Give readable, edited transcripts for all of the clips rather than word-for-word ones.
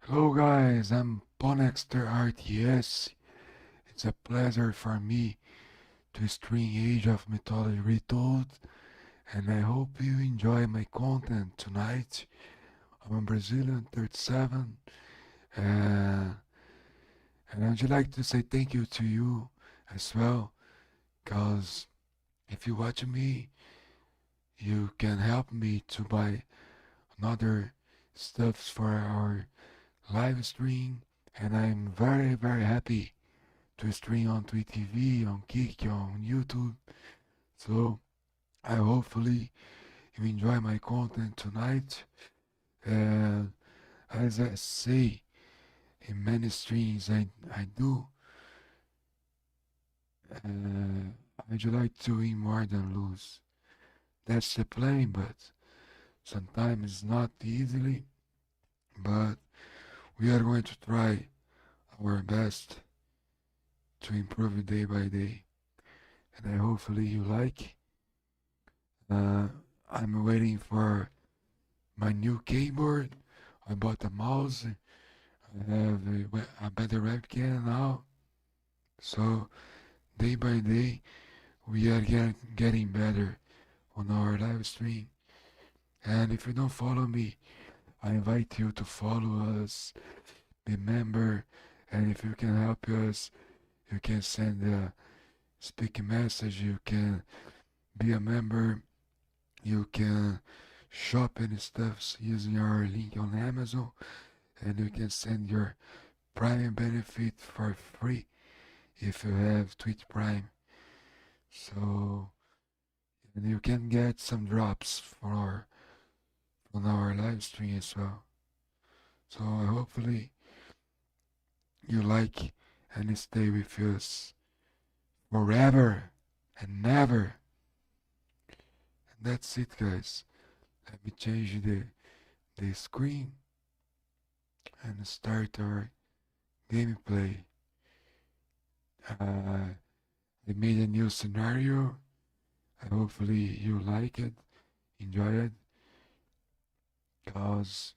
Hello guys, I'm Ponexter RTS. It's a pleasure for me to stream Age of Mythology Retold, and I hope you enjoy my content tonight. I'm a Brazilian 37, and, and I'd like to say thank you to you as well, because if you watch me, you can help me to buy another stuffs for our live stream, and I'm very happy to stream on Twitch TV, on Kick, on YouTube. So I hopefully you enjoy my content tonight. And as I say in many streams I do, I'd like to win more than lose. That's the plan, but sometimes it's not easily. But we are going to try our best to improve day by day. And I hopefully you like. Uh, I'm waiting for my new keyboard. I bought a mouse. I have a better webcam now. So day by day, we are getting better on our live stream. And if you don't follow me, I invite you to follow us, be member, and if you can help us, you can send a speaking message, you can be a member, you can shop any stuffs using our link on Amazon, and you can send your Prime benefit for free if you have Twitch Prime. So and you can get some drops from our live stream as well. So hopefully you like and stay with us forever and never. And that's it, guys. Let me change the screen and start our gameplay. I made a new scenario. Hopefully you like it, enjoy it, because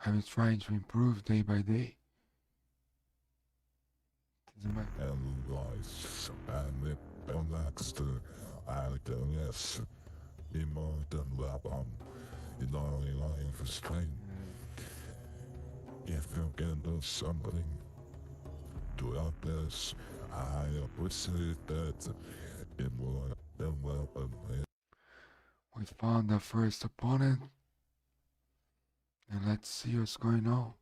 I'm trying to improve day by day. And life and it next I guess more than weapon in only life is pain. If you can do something to help this, I appreciate that in more than weapon. We found the first opponent, and let's see what's going on.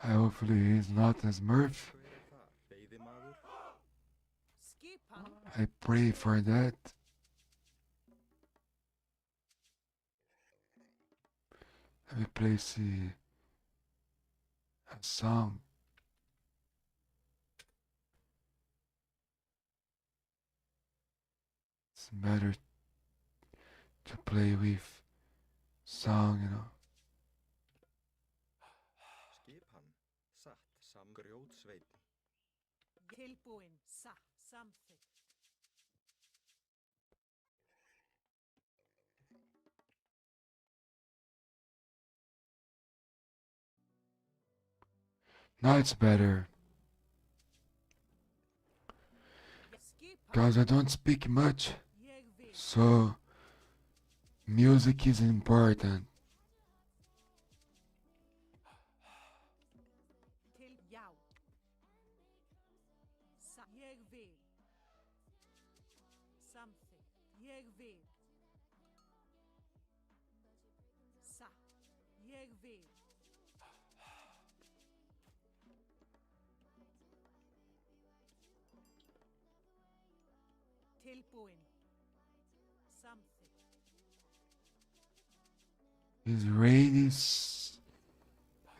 Hopefully he's not as Murph. I pray for that. Let me play a song. It's better to play with song, you know. Skipan, satt, grjótsveinn. Tilbúin, satt, samþykkt. Now it's better. Because I don't speak much, so music is important. Ég vil. Samþykkt. Ég vil. Satt. Ég vil. Tilbúin. Samþykkt. It's ready,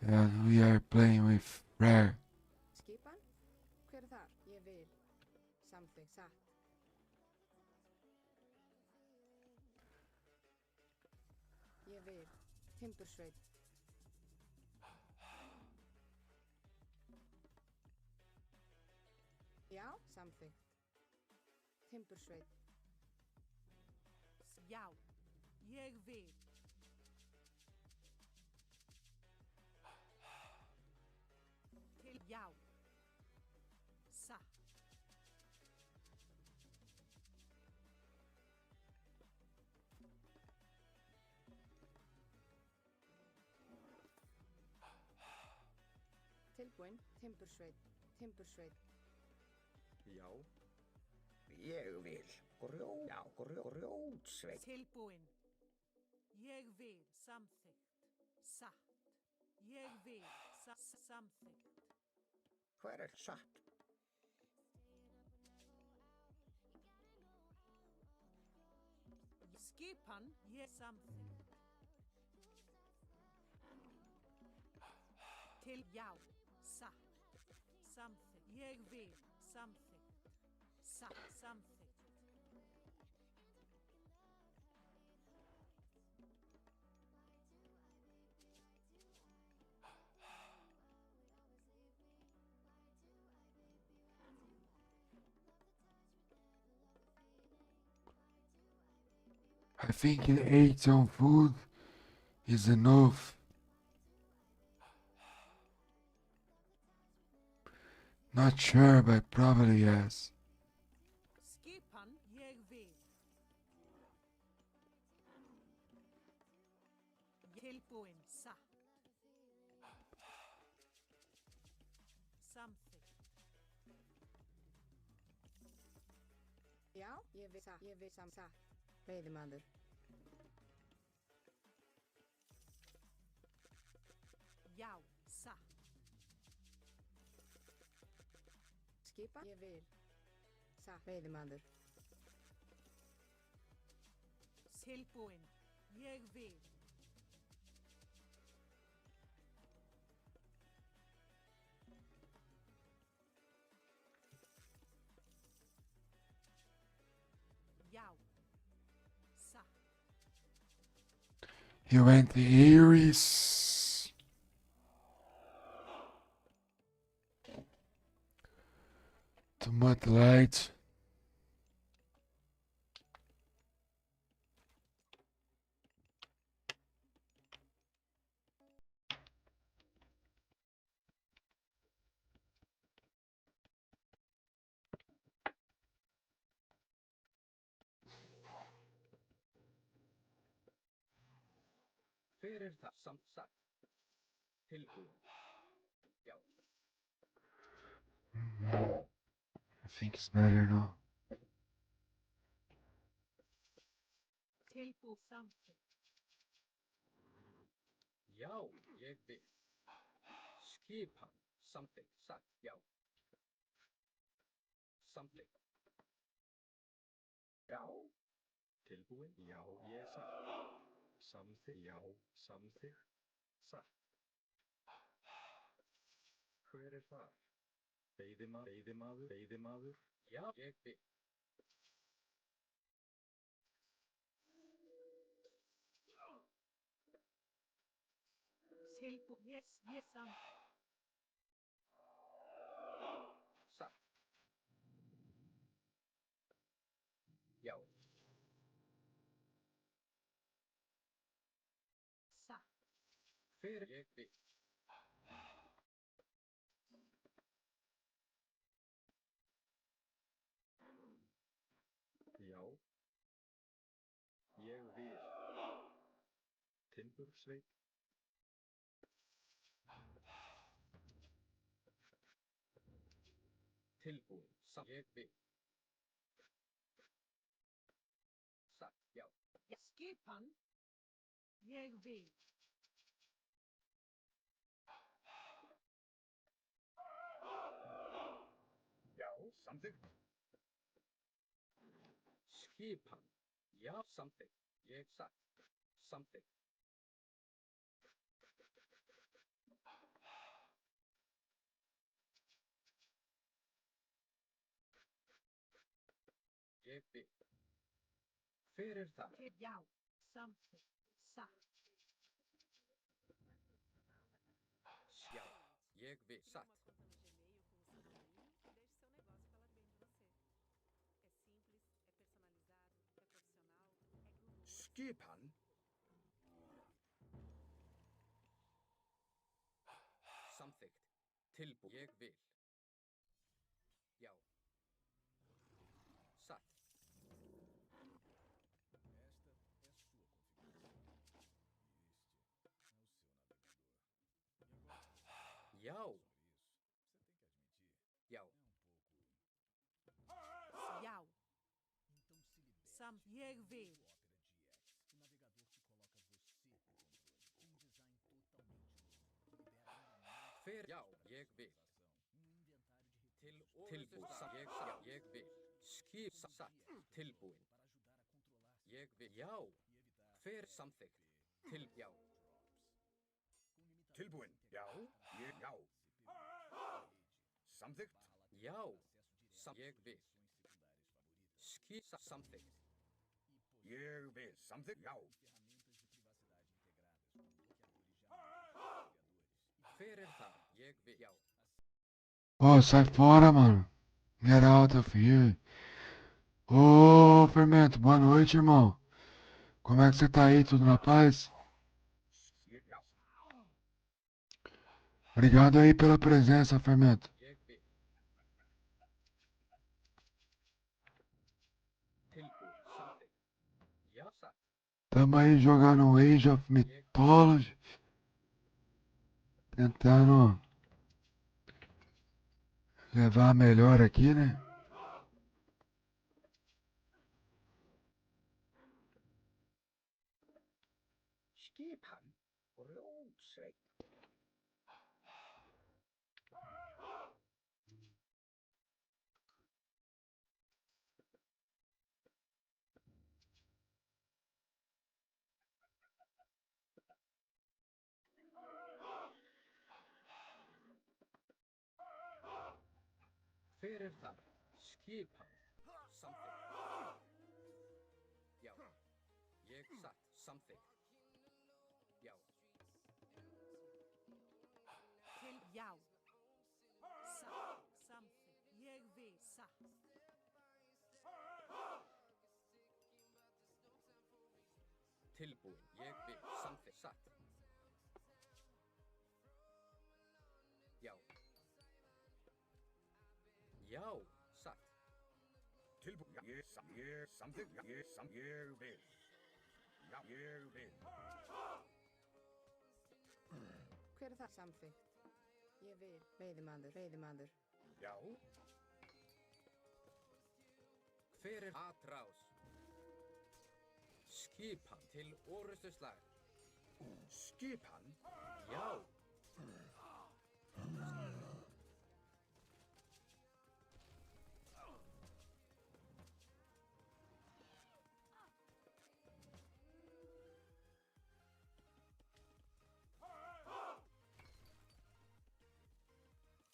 and we are playing with Rare. Skipan? Hver þar? Ég vil. Samþykkt satt. Ég vil. Timbursveit. Samþykkt. Timbursveit. Já, ég vil. Til já. Satt. Tilbúin. Timbursveit. Timbursveit. Já. Ég vil grjótsveit. Tilbúin. Ég vil. Samþykkt. Satt. Ég vil. Samþykkt. Hver er satt? Skipan. Ég samþykkt. Til já. Satt. Samþykkt. Ég vil. Samþykkt. Satt. Samþykkt. I think 8 on food is enough. Not sure, but probably yes. Skipan. Ég vil. Tilbúin. Satt. Samþykkt. Já, ég vil satt. Veiðimaður. Já. Satt. Skipa. Ég vil. Satt. Veiðimaður. Tilbúin. Ég vil. Já. Satt. He went to Aries. To Mudlight. Hver er það samt satt? Tilbúin. Já. I think it's better now. Tilbú samþykkt. Já, ég vil. Skipan. Samþykkt. Satt. Já. Samþykkt. Já. Tilbúin. Já. Ég satt. Samþykkt. Já. Samþykkt. Satt. Hver er það? Veiðimaður. Já, ég vil. Tilbú. Ég samþykkt. Satt. Já. Satt. Hver ég vil. Já. Ég vil. Timbursveit. Tilbúin. Satt. Ég vil. Satt. Já. Skipan. Ég vil. Já. Samþykkt. Skipan. Já. Samþykkt. Ég satt. Samþykkt. Ég vil. Hver er það? Til já. Samþykkt. Satt. Já. Ég vil. Satt. Skipan. Samþykkt. Tilbúið. Ég vil. Já. Satt. Já. Já. Já. Ég vil. Hver? Já, ég vil. Tilbúið. Ég vil. Skip satt. Tilbúin. Ég vil. Já. Hver samþykkt? Já. Tilbúin. Já. Já. Samþykkt. Já. Ég vil. Skip samþykkt. Ég vil. Samþykkt. Já. Hver það? Ég vil. Já. Ô, sai fora, mano. Get out of here. Ô, Fermento, boa noite, irmão. Como é que você tá aí? Tudo na paz? Já. Obrigado aí pela presença, Fermento. Ég vil. Tilbúið. Samþykkt. Já, satt. Tamo aí jogando Age of Mythology. Tentando levar a melhor aqui, né? Skipan. Rótsveit. Hver það? Skipan. Samþykkt. Já. Ég satt. Samþykkt. Já. Já. Satt. Samþykkt. Ég vil. Satt. Tilbúin. Ég vil. Samþykkt. Satt. Já. Já. Satt. Tilbúin. Ég samþykkt. Ég vil. Já. Ég vil. Hver er það? Samþykkt. Ég vil. Veiðimaður. Já. Hver atrás? Skipan til orustuslag. Skipan. Já.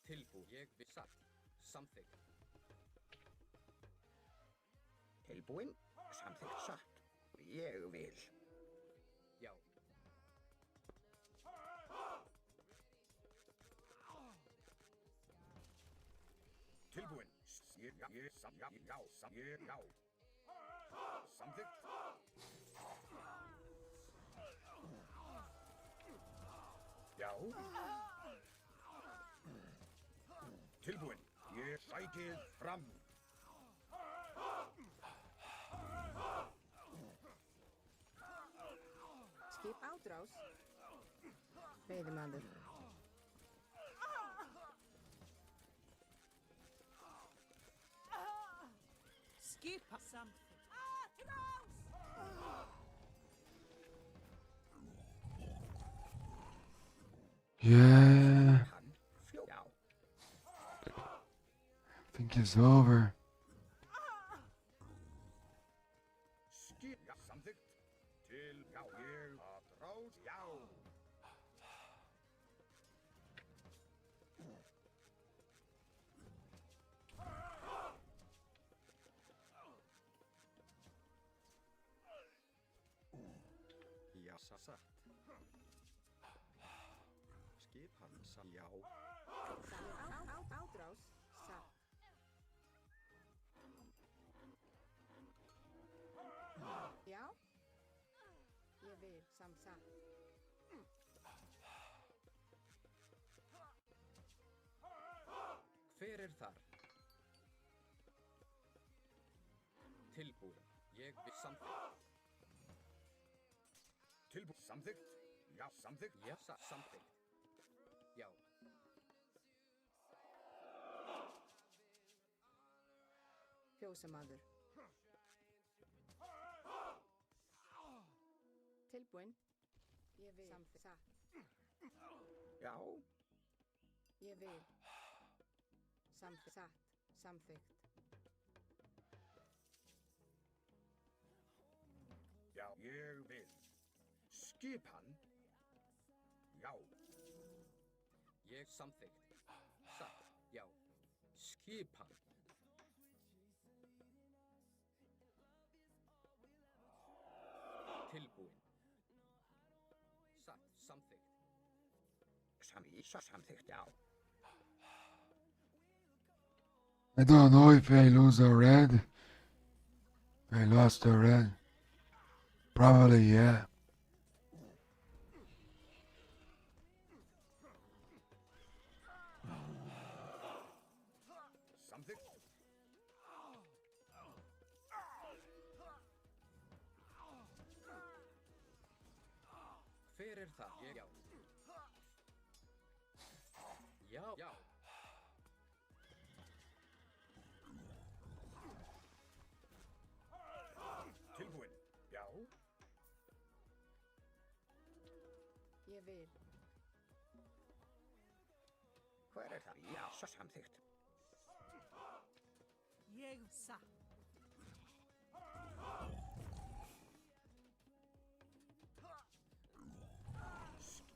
Tilbúið. Ég vil. Satt. Samþykkt. Tilbúin. Samþykkt satt. Ég vil. Já. Tilbúin. Já. Samþykkt. Já. Tilbúin. Ég sækið fram. Skip átrás. Veiðimaður. Skipa. Samþykkt. Yeah, Já. I think it's over. Skip. Já. Samþykkt. Til. Já. Ég atrás. Já. Já, satt. Skipan. Já. Átrás. Satt. Já. Satt. Hver er þar? Tilbúin. Ég vil samþykkt. Samþykkt? Já, samþykkt. Já, samþykkt. Já. Fjósamaður. Tilbúin. Ég vil. Satt. Já. Ég vil. Satt. Samþykkt. Já, ég vil. Skipan? Já. Ég samþykkt. Satt. Já. Skipan. Tilbúin. Satt. Samþykkt. Samþykkt, já. I don't know if I lose a red. I lost a red. Probably, yeah. Samþykkt? Hver er það? Ég, já. Já. Já. Tilbúin? Já. Ég vil. Hver er það? Já, samþykkt. Ég satt.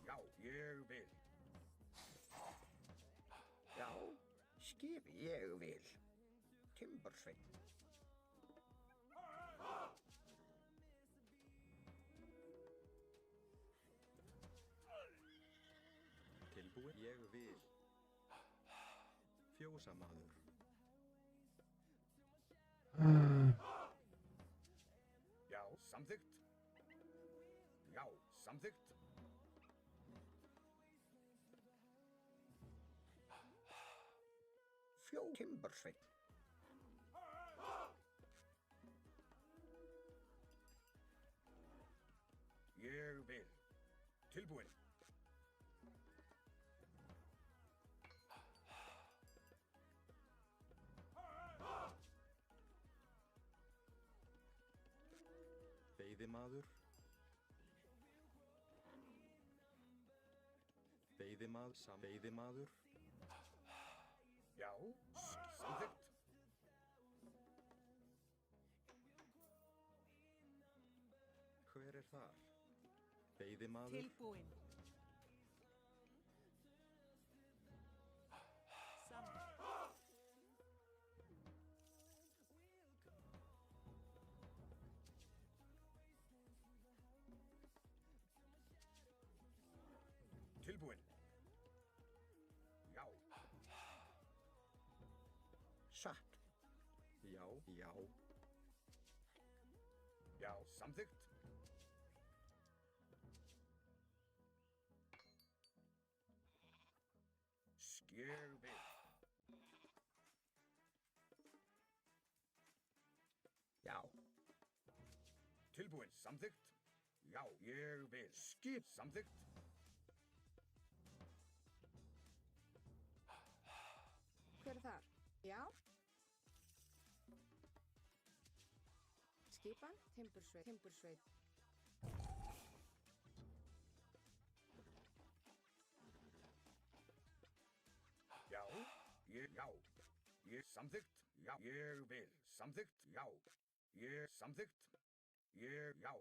Já, ég vil. Já, skip ég vil. Timbursveinn. Tilbúin. Ég vil. Fjósamaður. Já, samþykkt. Já, samþykkt. Timbursveinn. Ég vil. Tilbúin. Veiðimaður. Veiðimaður. Já, samþykkt. Hver er þar? Veiðimaður. Tilbúin. Samþykkt. Tilbúin. Já. Satt. Já. Já. Já, samþykkt. Ég vil. Já. Tilbúin. Samþykkt. Já, ég vil. Skip. Samþykkt. Hver er þar? Já. Skipan? Timbursveit. Já. Ég samþykkt. Já, ég vil. Samþykkt. Já. Ég samþykkt. Já.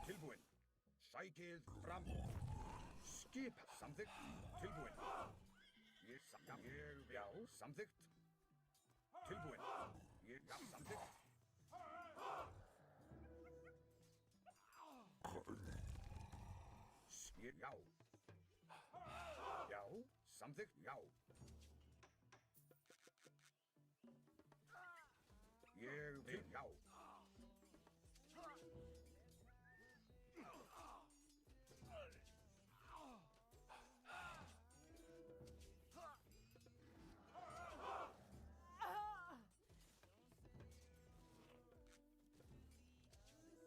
Tilbúin. Sækið fram. Skip. Samþykkt. Tilbúin. Já, samþykkt. Tilbúin. Já, samþykkt. Já. Já, samþykkt, já. Ég vil, já.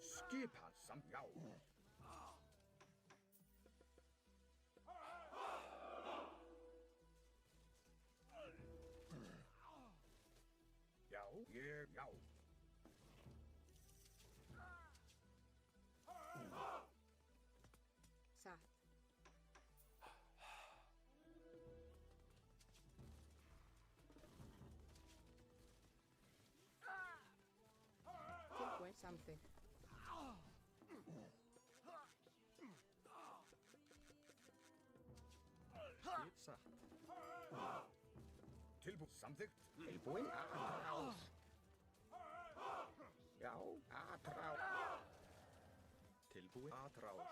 Skipað samt, já. Já, ég, já. Satt. Tilbúin samþykkt. Skip satt. Samþykkt. Tilbúin aðrás. Já, aðrás. Tilbúin aðrás.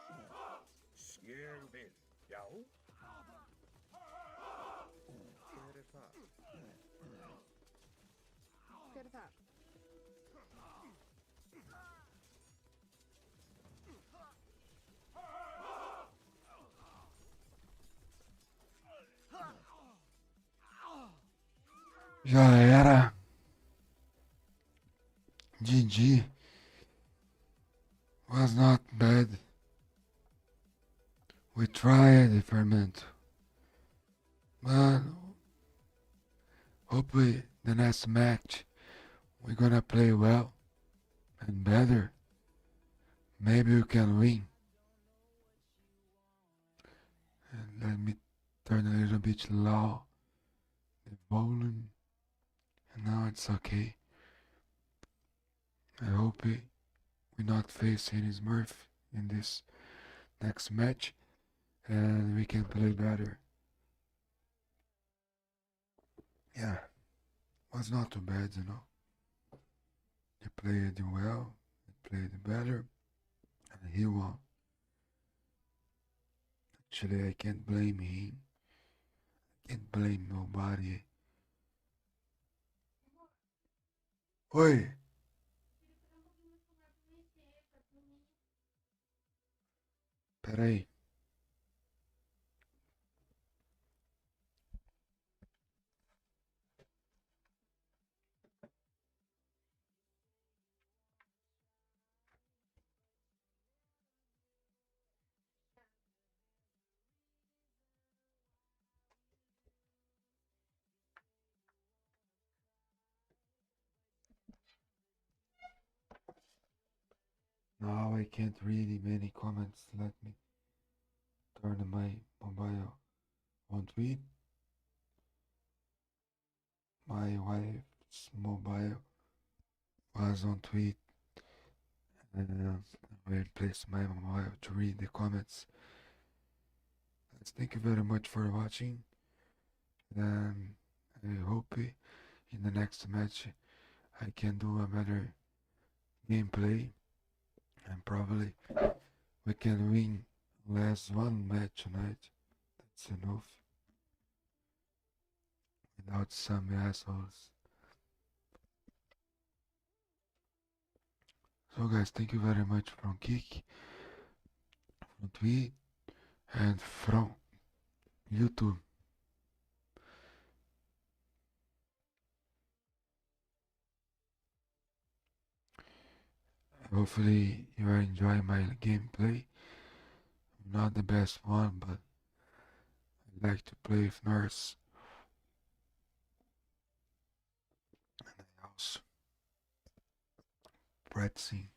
Ég vil, já. Hver er þar? Hver er þar? Já era. GG. Was not bad. We tried the ferment. But hopefully the next match we're gonna play well and better. Maybe we can win. And let me turn a little bit low the volume. And now it's okay. I hope we not face any Smurf in this next match and we can play better. Yeah, was not too bad, you know. He played well, he played better, and he won. Actually, I can't blame him. I can't blame nobody. Oi! Peraí. Now I can't read many comments. Let me turn my mobile on tweet. My wife's mobile was on tweet and I replaced my mobile to read the comments. Thank you very much for watching and I hope in the next match I can do a better gameplay and probably we can win last one match tonight. That's enough. Without some assholes. So guys, thank you very much from Kik, from Tweet, and from YouTube. Hopefully you are enjoying my gameplay. I'm not the best one, but I like to play with Nurse. And I also practicing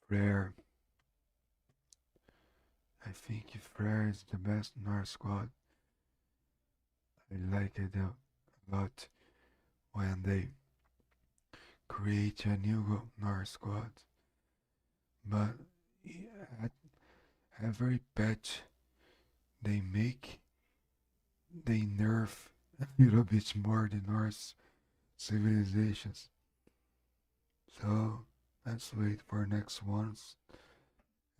Frere. I think Frere is the best Nurse squad. I like it a lot when they create a new Nurse squad. But at every patch they make, they nerf a little bit more the Norse civilizations. So let's wait for next ones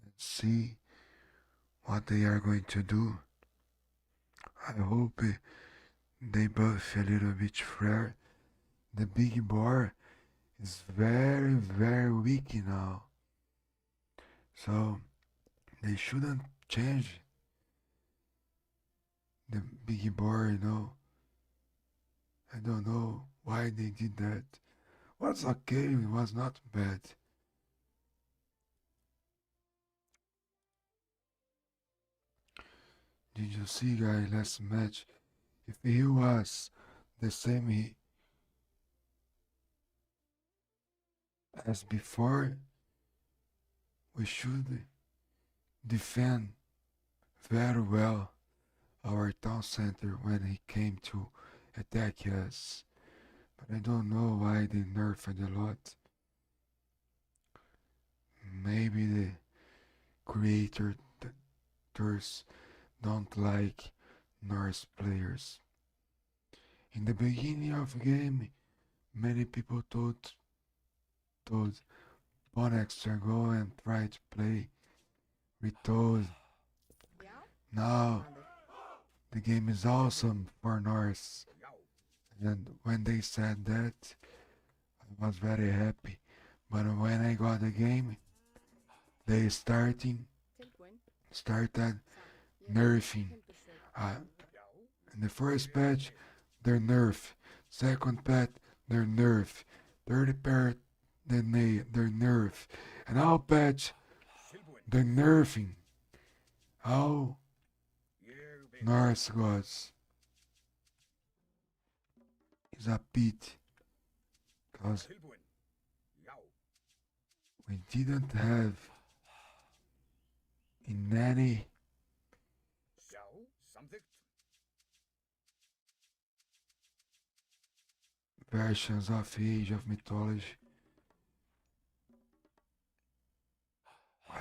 and see what they are going to do. I hope they buff a little bit fair. The big boar is very, very weak now. So they shouldn't change the big boar, you know. I don't know why they did that. Was okay, it was not bad. Did you see, guy, last match? If he was the same as before, we should defend very well our town center when he came to attack us. But I don't know why they nerfed a lot. Maybe the creators don't like Norse players. In the beginning of the game, many people told Ponex to go and try to play. We told Já, now Commander. the game is awesome for Norse. Já. And when they said that, I was very happy. But when I got the game, they started Tilbúin. started Satt. Ég er nerfing. tilbúin. In the first patch, they're nerf. Second patch, they're nerf. Third patch, they're nerf. And all patch, Tilbúin. they're nerfing. All Ég vil. Norse gods is a pit. Because Tilbúin. Já. we didn't have in any Já. Samþykkt. versions of Age of Mythology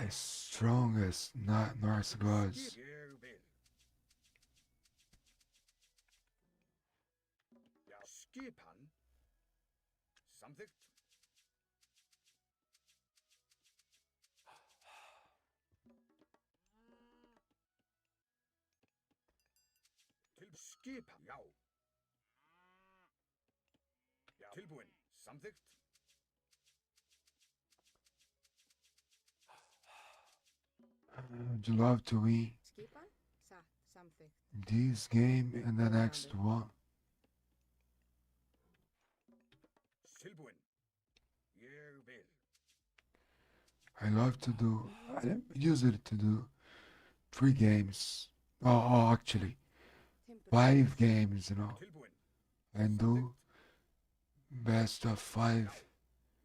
as strong as Norse gods. Ég vil. Já. Skipan. Samþykkt. Skipan. Já. Já. Tilbúin. Samþykkt. Would you love to win Skipan. Satt. Samþykkt. this game and the next one? Tilbúin. Ég vil. I love to do, I usually to do 3 games. Actually, Timburstaður. 5 games, you know. Tilbúin. And do best of 5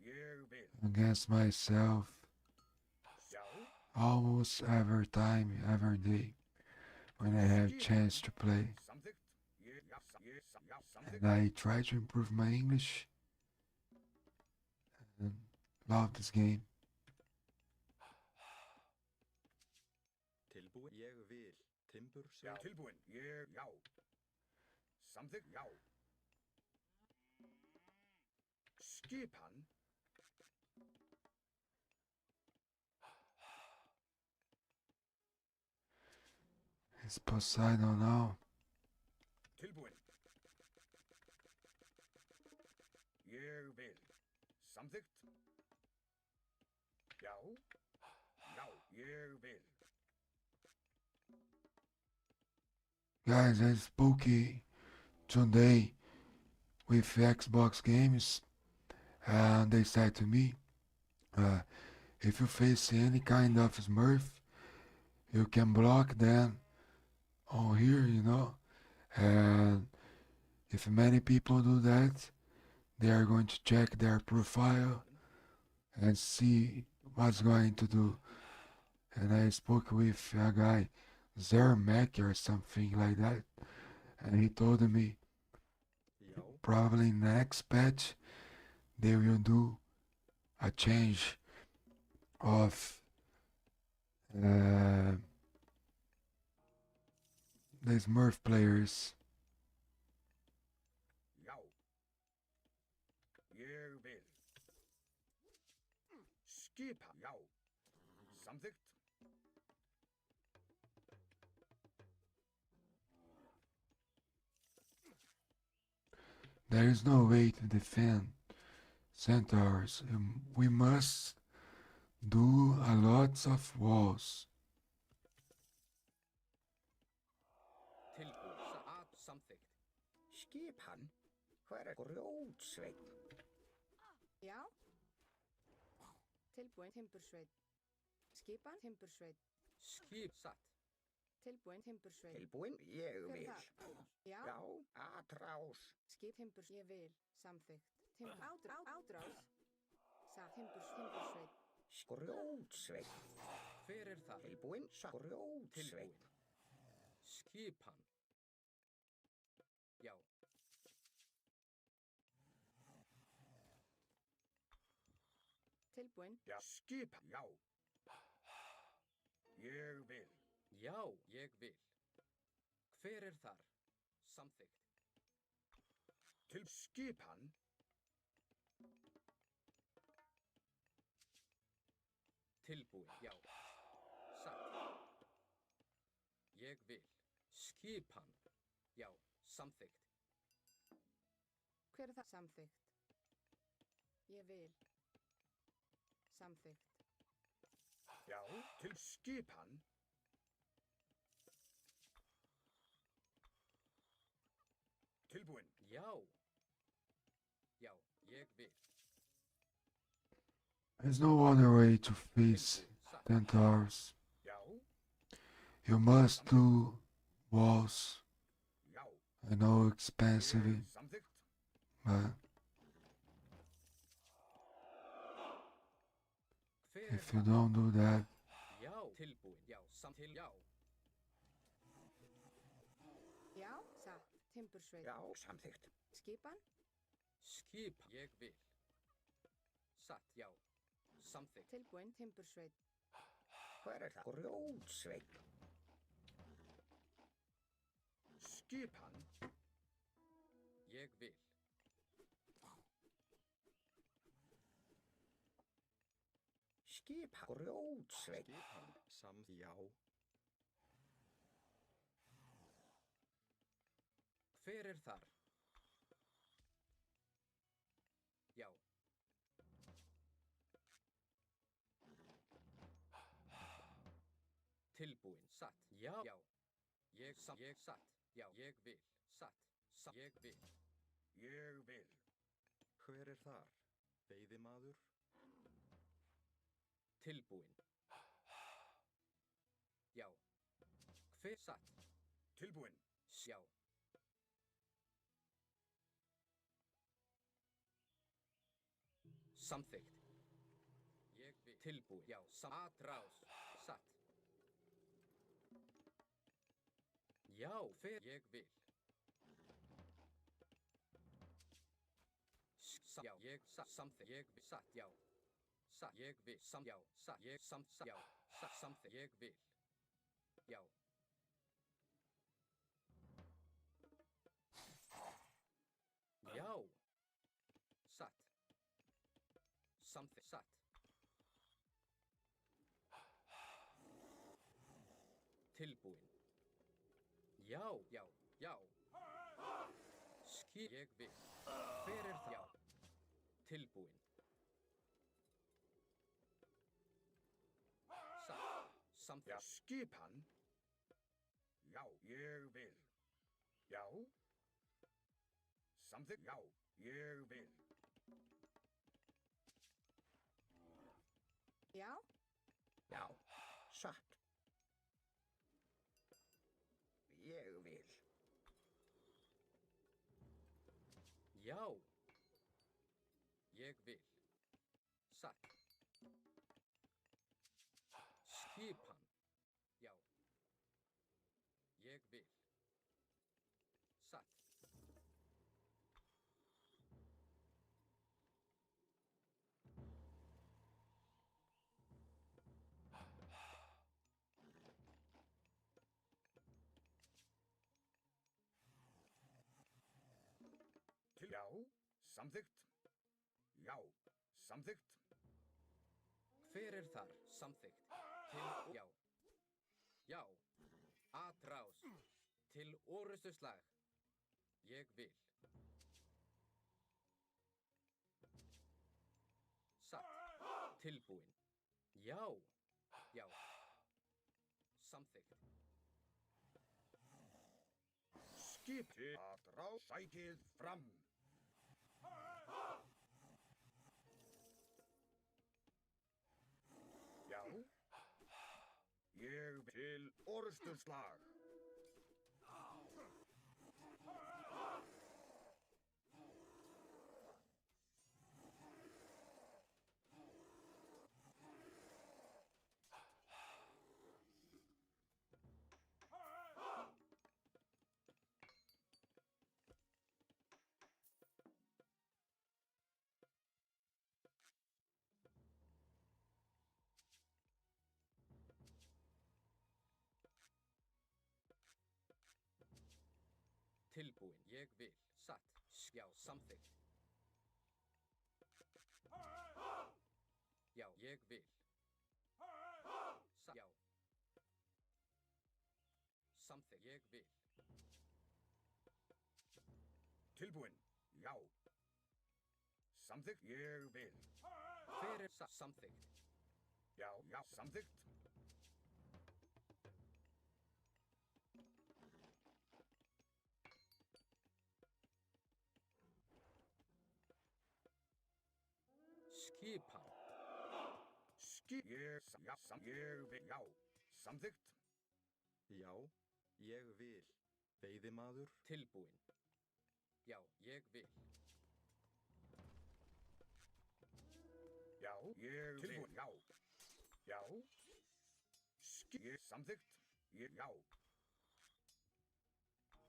Ég vil. against myself Já. almost every time, every day when I have chance to play. Samþykkt. Ég. Já. Já. And Samþykkt. I try to improve my English and love this game. Tilbúin. Ég vil. Timbur. Já. Tilbúin. Ég. Já. Samþykkt. Já. Skipan. It's Poseidon now. Tilbúin. Ég vil. Samþykkt. Já. Já. Ég vil. Guys, I spoke today with Xbox Games and they said to me, if you face any kind of Smurf, you can block them on here, you know, and if many people do that, they are going to check their profile and see what's going to do. And I spoke with a guy, Zermack or something like that, and he told me Já. probably in the next patch they will do a change of the Smurf players. Já. Ég vil. Skipan. Já. Samþykkt. There is no way to defend centaurs. We must do a lot of walls. Tilbúin. Samþykkt. Skipan? Hver er grjótsveinn? Já. Tilbúin timbursveit. Skipan timbursveit. Satt. Tilbúin timbursveit. Tilbúin? Ég Hver vil. er það? Já. Já, atrás. Skip timburs. Ég vil. Samþykkt. Átrás. Timbursveit. Grjótsveinn. Hver er það? Tilbúin? Grjótsveinn. Tilbúin. Skipan. Já. Tilbúin. Já. Skipan? Já. Ég vil. Já, ég vil. Hver er þar? Samþykkt. Til skipan? Tilbúin. Já. Satt. Ég vil. Skipan. Já, samþykkt. Hver er það? Samþykkt. Ég vil. Samþykkt. Já. Til skipan? Tilbúin. Já. Já, ég vil. There's no other way to face Tilbúin. Satt. centaurs. Já. You must do walls. Já. I know expensive, Samþykkt. but Hver er if you það? don't do that, Já. Tilbúin. Já, já. Já. Satt. Timbursveit. Já, samþykkt. Skipan. Skipan. Ég vil. Satt. Já. Samþykkt. Tilbúin timbursveit. Hver er það? Grjótsveinn. Skipan? Ég vil. Skipan? Grjótsveinn. Skipan. Já. Hver er þar? Já. Tilbúin. Satt. Já. Já. Ég satt. Já. Ég vil. Satt. Ég vil. Ég vil. Hver er þar? Veiðimaður? Tilbúin. Já. Hver satt? Tilbúin. Já. Samþykkt. Ég vil. Tilbúin. Já. Atrás. Satt. Já. Hver ég vil. Já. Ég samþykkt. Ég vil. Satt. Já. Satt. Ég vil. Já. Satt. Ég já. Satt. Samþykkt. Ég vil. Já. Já. Satt. Samþykkt. Satt. Tilbúin. Já. Já. Já. Ég vil. Hver er það? Já. Tilbúin. Satt. Samþykkt. Já. Skipan? Já. Ég vil. Já. Samþykkt? Já. Ég vil. Já. Já. Satt. Ég vil. Já. Ég vil. Satt. Skipan. Já. Ég vil. Satt. Til já. Samþykkt? Já. Samþykkt? Hver er þar? Samþykkt. Til já. Já. Atrás. Til orustuslag. Ég vil. Tilbúin. Já. Já. Samþykkt. Skip til að drá sækið fram. Já. Ég til orrustuslag. Tilbúin. Ég vil. Satt. Já, samþykkt. Já, ég vil. Já. Samþykkt. Ég vil. Tilbúin. Já. Samþykkt. Ég vil. Hver er samþykkt? Já, já, samþykkt. Skipan. Ég vil. Já. Samþykkt. Já, ég vil. Veiðimaður. Tilbúin. Já, ég vil. Já, ég vil. Já. Já. Samþykkt. Já.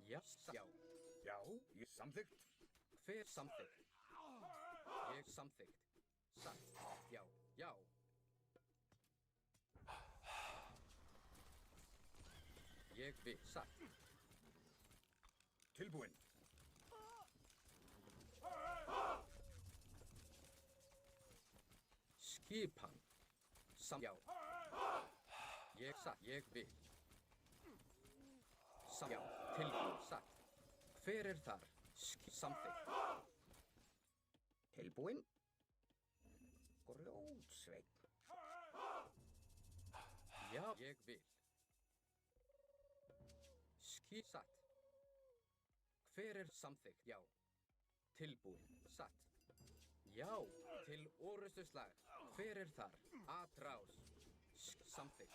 Já. Já. Já, ég samþykkt. Hver samþykkt? Ég samþykkt. Satt. Já. Já. Ég vil. Satt. Tilbúin. Skipan. Já. Ég satt. Ég vil. Já. Tilbúin. Satt. Hver er þar? Samþykkt. Tilbúin. Grjótsveinn. Já, ég vil. Satt. Hver er samþykkt? Já. Tilbúin. Satt. Já, til orrustuslag. Hver er þar? Atrás. Samþykkt.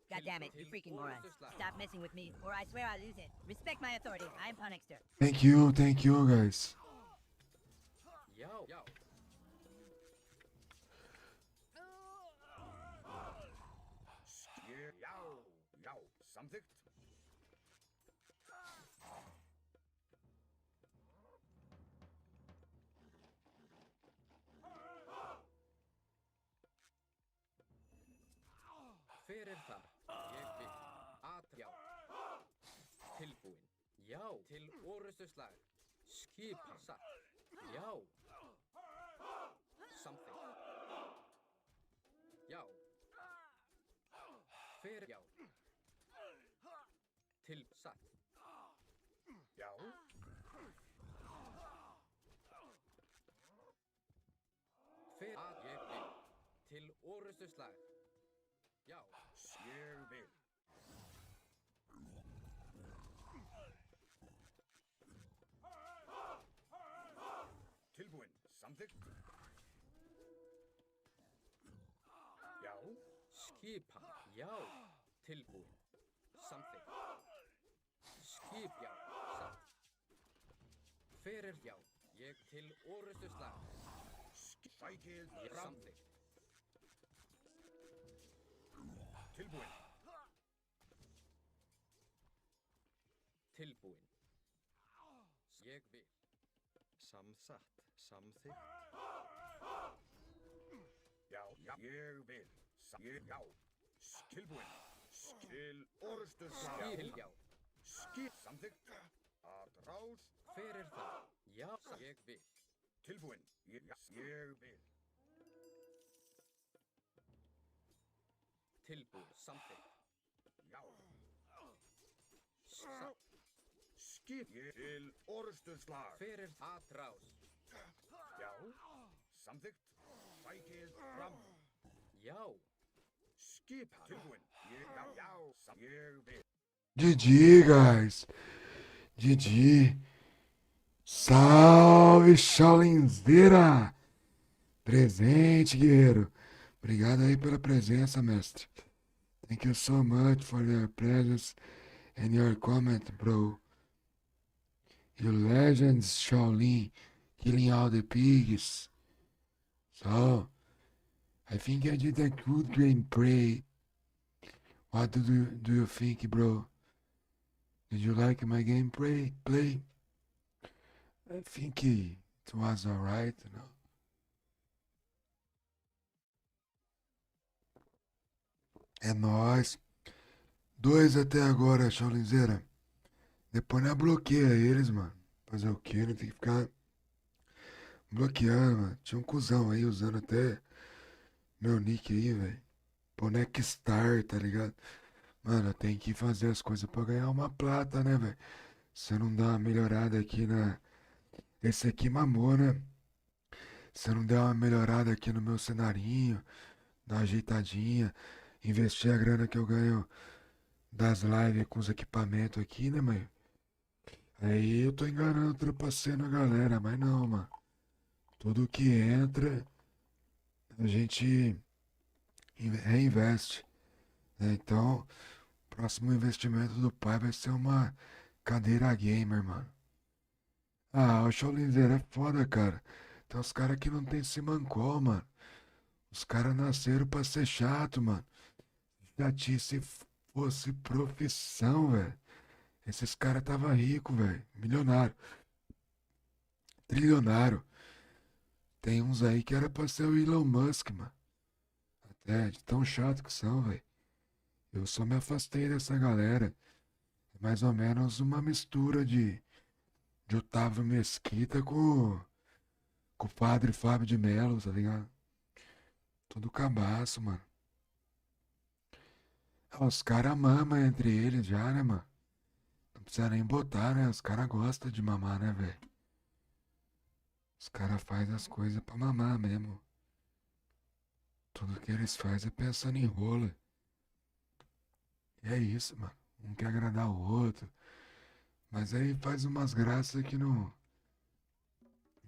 God damn it, you freaking moron. Stop messing with me, or I swear I'll lose it. Respect my authority. I'm Punixter. Thank you, guys. Já, já. Já, já, samþykkt. Hver er þar? Ég vil. Já. Tilbúin. Já, til orrustuslag. Skipan. Satt. Já. Samþykkt. Já. Hver? Já. Til. Satt. Já. Hver? Ég vil. Til orrustuslag. Já. Ég vil. Tilbúin. Samþykkt. Já. Skipan. Já. Tilbúin. Samþykkt. Skip. Já. Satt. Hver er? Já. Ég til orrustuslag. Sækið Ég fram. samþykkt. Tilbúin. Tilbúin. Ég vil. Samsatt. Samþykkt. Já, já, ég vil. Já. Tilbúin. Til orrustuslag. Skip. Já. Skip. Samþykkt. Atrás. Hver er það? Já. Ég vil. Tilbúin. Ég vil. Tilbúin. Samþykkt. Já. Satt. Skip til orrustuslag. Hver er atrás? Já. Samþykkt. Sækið fram. Já. Skipa. Tilbúin. Já, ég vil. GG, guys. GG. Salve, Shaolinzeira. Presente, guerreiro. Obrigado aí pela presença, mestre. Thank you so much for your presence and your comment, bro. You legends, Shaolin, killing all the pigs. So, I think I did a good gameplay. What do you think, bro? Did you like my gameplay? I think it was alright, you know. É nóis. 2 até agora, Shaolinzeira. Depois nós bloqueia eles, mano. Fazer o quê? Não tem que ficar bloqueando, mano. Tinha um cuzão aí usando até meu nick aí, velho. Boneco Star, tá ligado? Mano, tem que fazer as coisas pra ganhar uma plata, né, velho? Se não dá uma melhorada aqui na. Esse aqui mamou, né? Se não der uma melhorada aqui no meu cenarinho, dar uma ajeitadinha, investir a grana que eu ganho das lives com os equipamentos aqui, né, mãe? Aí eu tô enganando, trapaceando a galera, mas não, mano. Tudo que entra, a gente reinveste, né? Então, o próximo investimento do pai vai ser uma cadeira gamer, mano. Ah, o Shaolinzeiro é foda, cara. Tem uns caras que não tem simancol, mano. Os caras nasceram pra ser chato, mano. Se fosse profissão, velho. Esses caras tava rico, velho. Milionário. Trilionário. Tem uns aí que era pra ser o Elon Musk, mano. Até de tão chato que são, velho. Eu só me afastei dessa galera. É mais ou menos uma mistura de Otávio Mesquita com o padre Fábio de Mello, tá ligado? Tudo cabaço, mano. Ah, os caras mamam entre eles já, né, mano? Não precisa nem botar, né? Os caras gostam de mamar, né, velho? Os caras fazem as coisas pra mamar mesmo. Tudo que eles fazem é pensando em rola. E é isso, mano. Um quer agradar o outro. Mas aí faz umas graças que não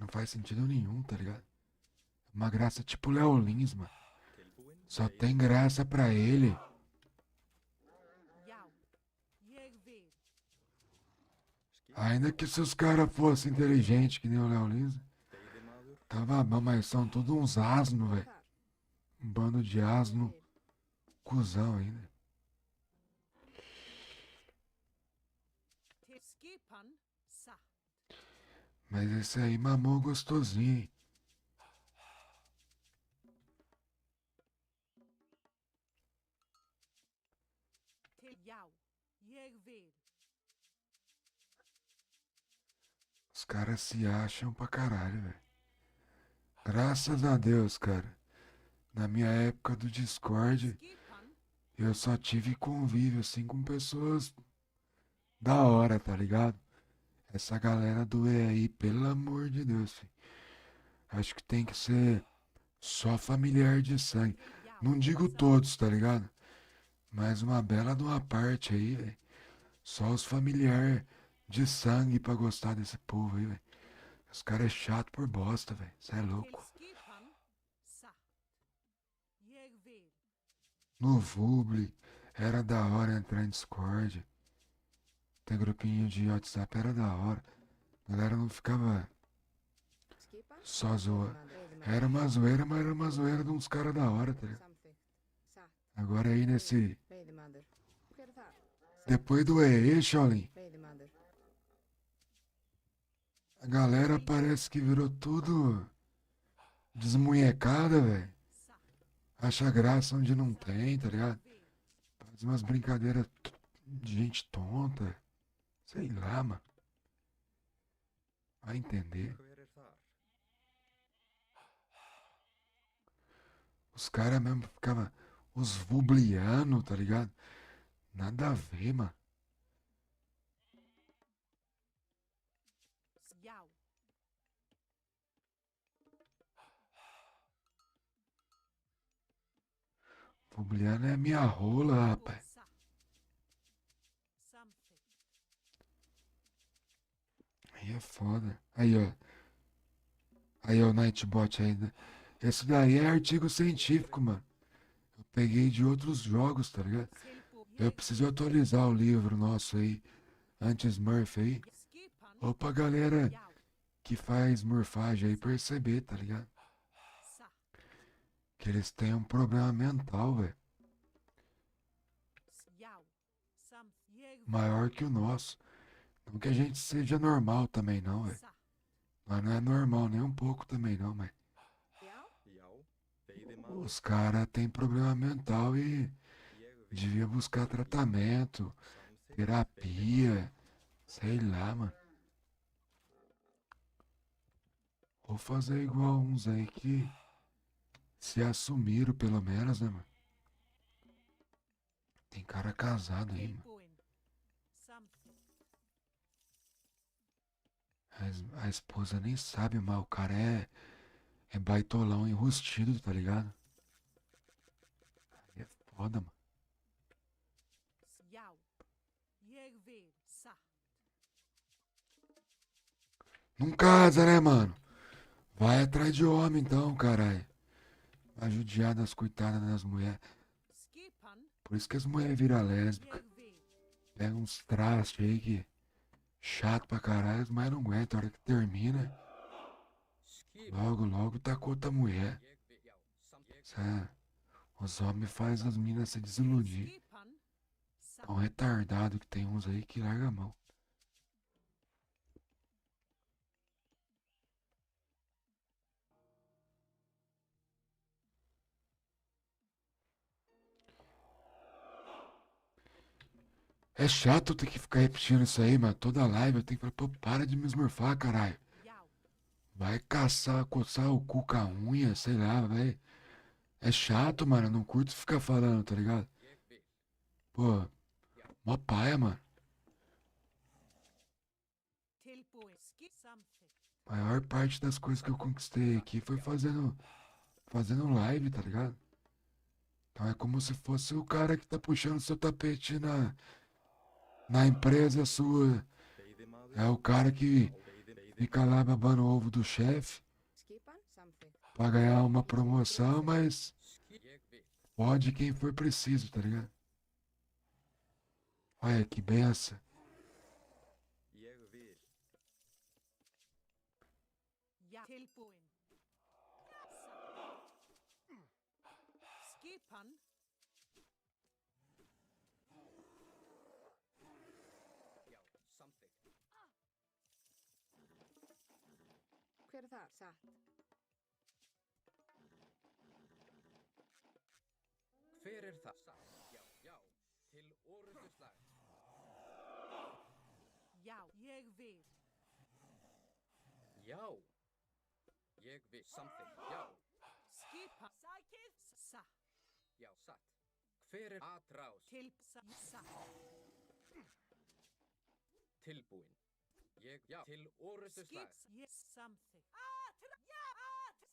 faz sentido nenhum, tá ligado? Uma graça tipo Léo Lins, mano. Tilbúin. Só tem graça pra ele. Já, ég vil. Skipa. Ainda que se os caras fossem inteligentes que nem o Léo Lins, Veiðimaður. tava bom, mas são todos uns asnos, velho. Þar. Um bando de Ég asno, vil. cuzão ainda. Til skipan satt. Mas esse aí mamou gostosinho, hein? Til já, ég vil. Os caras se acham pra caralho, velho. Graças a Deus, cara. Na minha época do Discord, Skipan eu só tive convívio assim com pessoas da hora, tá ligado? Essa galera do E aí, pelo amor de Deus, filho. Acho que tem que ser só familiar de sangue. til já. Não digo todos, tá ligado? Mas uma bela de uma parte aí, velho. Só os familiares de sangue pra gostar desse povo aí, velho. Os caras é chato por bosta, velho. Cê é Til louco. skipan satt. Jeg vil. No Vubli, era da hora entrar em Discord. Ter grupinho de WhatsApp era da hora. A galera não ficava Skipa. só zoando. Veiðimaður. Era uma zoeira, mas era uma zoeira de uns caras da hora, tá ligado? Samþykkt. Satt. Agora aí nesse. Veiðimaður. Hver er þar? Satt. Depois do EE, Shaolin, Veiðimaður. a galera parece que virou tudo desmunhecada, velho. Satt. Acha graça onde não tem, tá ligado? Vil. Faz umas brincadeiras de gente tonta. Sei lá, mano. Vai entender. Hver er þar? Os caras mesmo ficavam. Os vublianos, tá ligado? Nada a ver, mano. Já. Publiana é minha rola, rapaz. Sa. Something. Aí é foda. Aí, ó. Aí, ó, o Nightbot aí. Esse daí é artigo científico, mano. Eu peguei de outros jogos, tá ligado? Tilpo. Eu preciso atualizar o livro nosso aí, anti-smurf aí. Skipan. Ou pra galera Yau. que faz smurfagem aí perceber, tá ligado? Sa. Que eles têm um problema mental, velho. Yau. Some. Jeg Maior que o nosso. Não que a gente seja normal também, não, velho. Sa. Mas não é normal nem um pouco também, não, mas Já? Já, veiðimaður. os caras têm problema mental e Ég vil devia buscar tratamento, samþykkt terapia, sei lá, mano. Ou fazer igual uns aí que se assumiram, pelo menos, né, mano? Tem cara casado aí, mano. Tilpoen. Something. A esposa nem sabe, mas o cara é baitolão enrustido, tá ligado? Aí é foda, mano. Yau. Jeg vil. Sa. Não casa, né, mano? Vai atrás de homem então, caralho. Vai judiar das coitadas das mulheres. Skipan. Por isso que as mulheres viram lésbica. Jeg vil. Pega uns trastes aí que chato pra caralho, as mulheres não aguentam. A hora que termina, Skipan. logo tá com outra mulher. Jeg vil. Jau. Samþykkt. Isso é, os homens fazem as minas se desiludir. Skipan. Sa. Tão retardado que tem uns aí que larga a mão. É chato ter que ficar repetindo isso aí, mano. Toda live eu tenho que falar, pô, para de me esmurfar, caralho. Yau. Vai caçar, coçar o cu com a unha, sei lá, vai. É chato, mano. Eu não curto ficar falando, tá ligado? Jeg vil. Pô, mó paia, mano. Tilpoen. Ski. Something. A maior parte das coisas que eu conquistei aqui foi fazendo live, tá ligado? Então é como se fosse o cara que tá puxando seu tapete na empresa sua. veiðimaður. É o cara que fica lá babando o ovo do chefe Skipan? Something. pra ganhar uma promoção, mas Jeg vil. pode quem for preciso, tá ligado? Olha que benção. Ég vil. Ja. Tilpoen. Sa. Skipan. Jau. Samþykkt. Hver er þar? Satt. Hver er það? Satt. Já. Já. Til orrustuslag. Jau. Jeg vil. Já. Ég vil. Samþykkt. Já. Skipan. Sækið. Sa. Já. Satt. Hver er atrás? Til. Sa. Sa. Tilbúin. Ég. Já. Til orrustuslag. Skip. Yes. Something. Ja.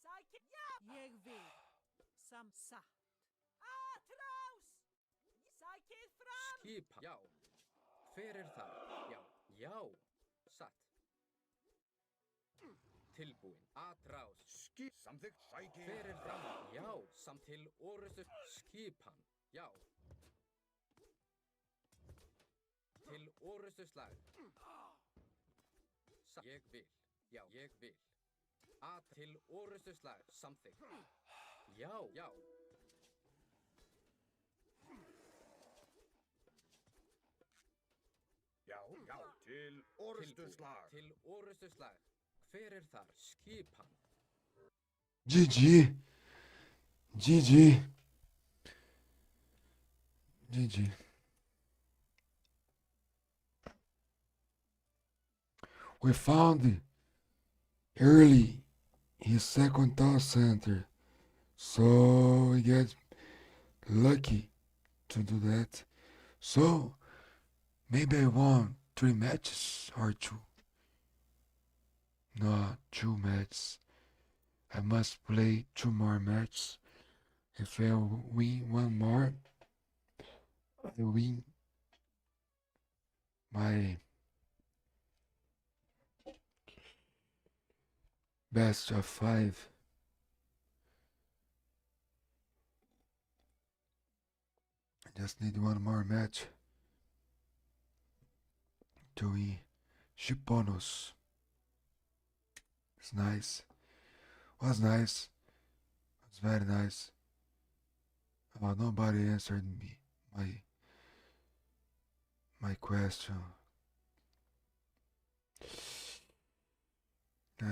Sækið. Ja. Jeg vil. Sam. Sa. Atrás. Sækið fram. Skipan. Já. Hver er þar? Já. Já. Satt. Tilbúin. Atrás. Samþykkt. Sækið Hver er fram. það? Já. Samt til orustu. Skipan. Já. Til orustuslag. Ég vil. Já. Ég vil. Til orustuslag. Samþykkt. Já. Já. Já, já. Til orrustuslag. Til orustuslag. Hver er þar? Skipan. Didi. Didi. Didi. We found early his second toss center. So we get lucky to do that. So maybe I won 3 matches or 2. No, 2 matches. I must play 2 more matches If I win one more, I win my best of 5. I just need one more match to win Shiponos. It's nice. Was nice. Was very nice. Nobody answered me my question.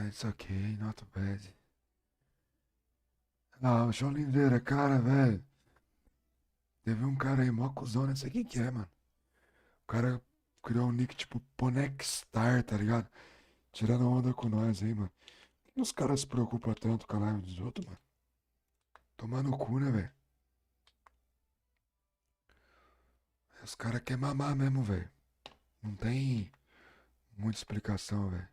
It's okay, not bad. Não, João Oliveira, cara, velho. Teve um cara aí, mó cuzão, não sei quem que é, mano. O cara criou um nick tipo Ponexstar, tá ligado? Tirando onda com nós aí, mano. Por que os caras se preocupam tanto com a live dos outros, mano? Tomar no cu, né, velho? Os caras querem mamar mesmo, velho. Não tem muita explicação, velho.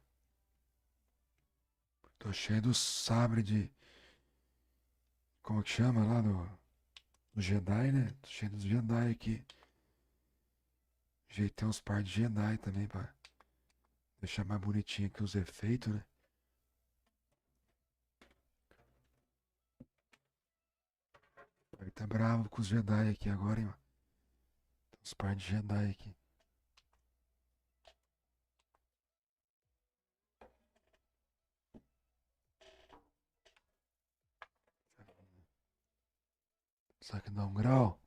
Tô cheio do sabre de. Como que chama lá do Jedi, né? Tô cheio dos Jedi aqui. Ajeitei uns par de Jedi também pra deixar mais bonitinho aqui os efeitos, né? Ele tá bravo com os Jedi aqui agora, hein, mano. Tem uns par de Jedi aqui. Só que dá um grau.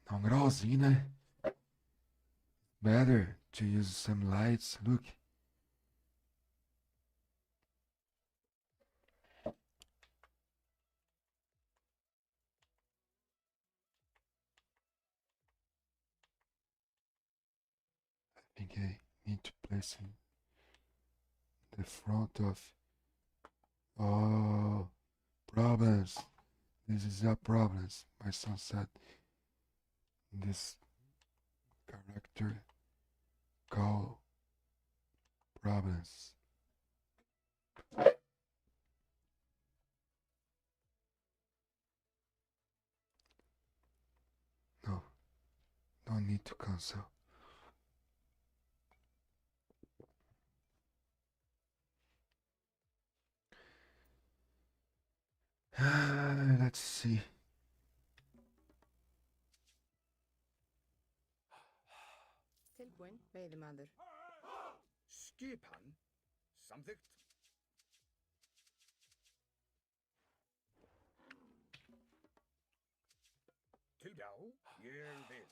Dá um grauzinho, né? Better to use some lights. Look. I think I need to place in the front of. Oh, problems. This is a problems. My son said this character call problems. No, don't need to cancel. Let's see. Tilbúin, veiðimaður. Skipan. Samþykkt. Já, ég vil.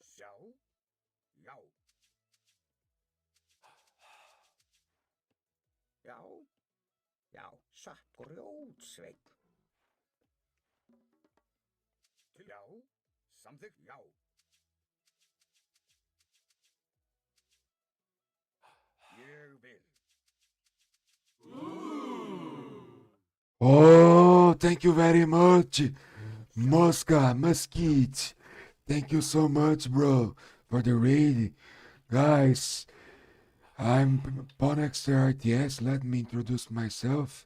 Sjá, já. Já, já, satt grjótsveinn. Já, samþykkt, já. Ég vil. Oh, thank you very much, Mosca, Mesquite. Thank you so much, bro, for the raid. Guys, I'm Ponexter RTS. Let me introduce myself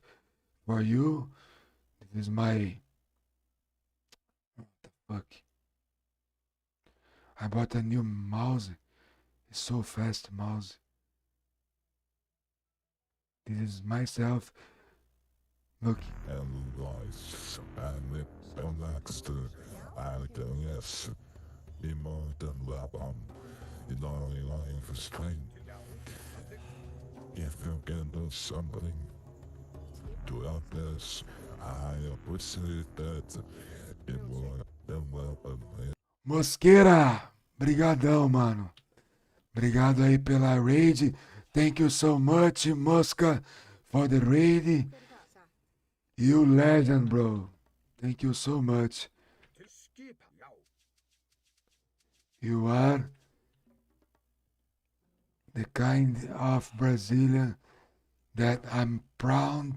for you. This is my. What the fuck? I bought a new mouse. It's so fast, mouse. This is myself. Look. And lies, and it Ponexter, I guess, be more than weapon, in only line for strength. If you can do something to help us, I appreciate that. It more than weapon. Mosqueira, brigadão, mano. Obrigado aí pela raid. Thank you so much, Mosca, for the raid. Hver er það, sa? You legend, bro. Thank you so much. Til skipan, já. You are the kind of Brazilian that I'm proud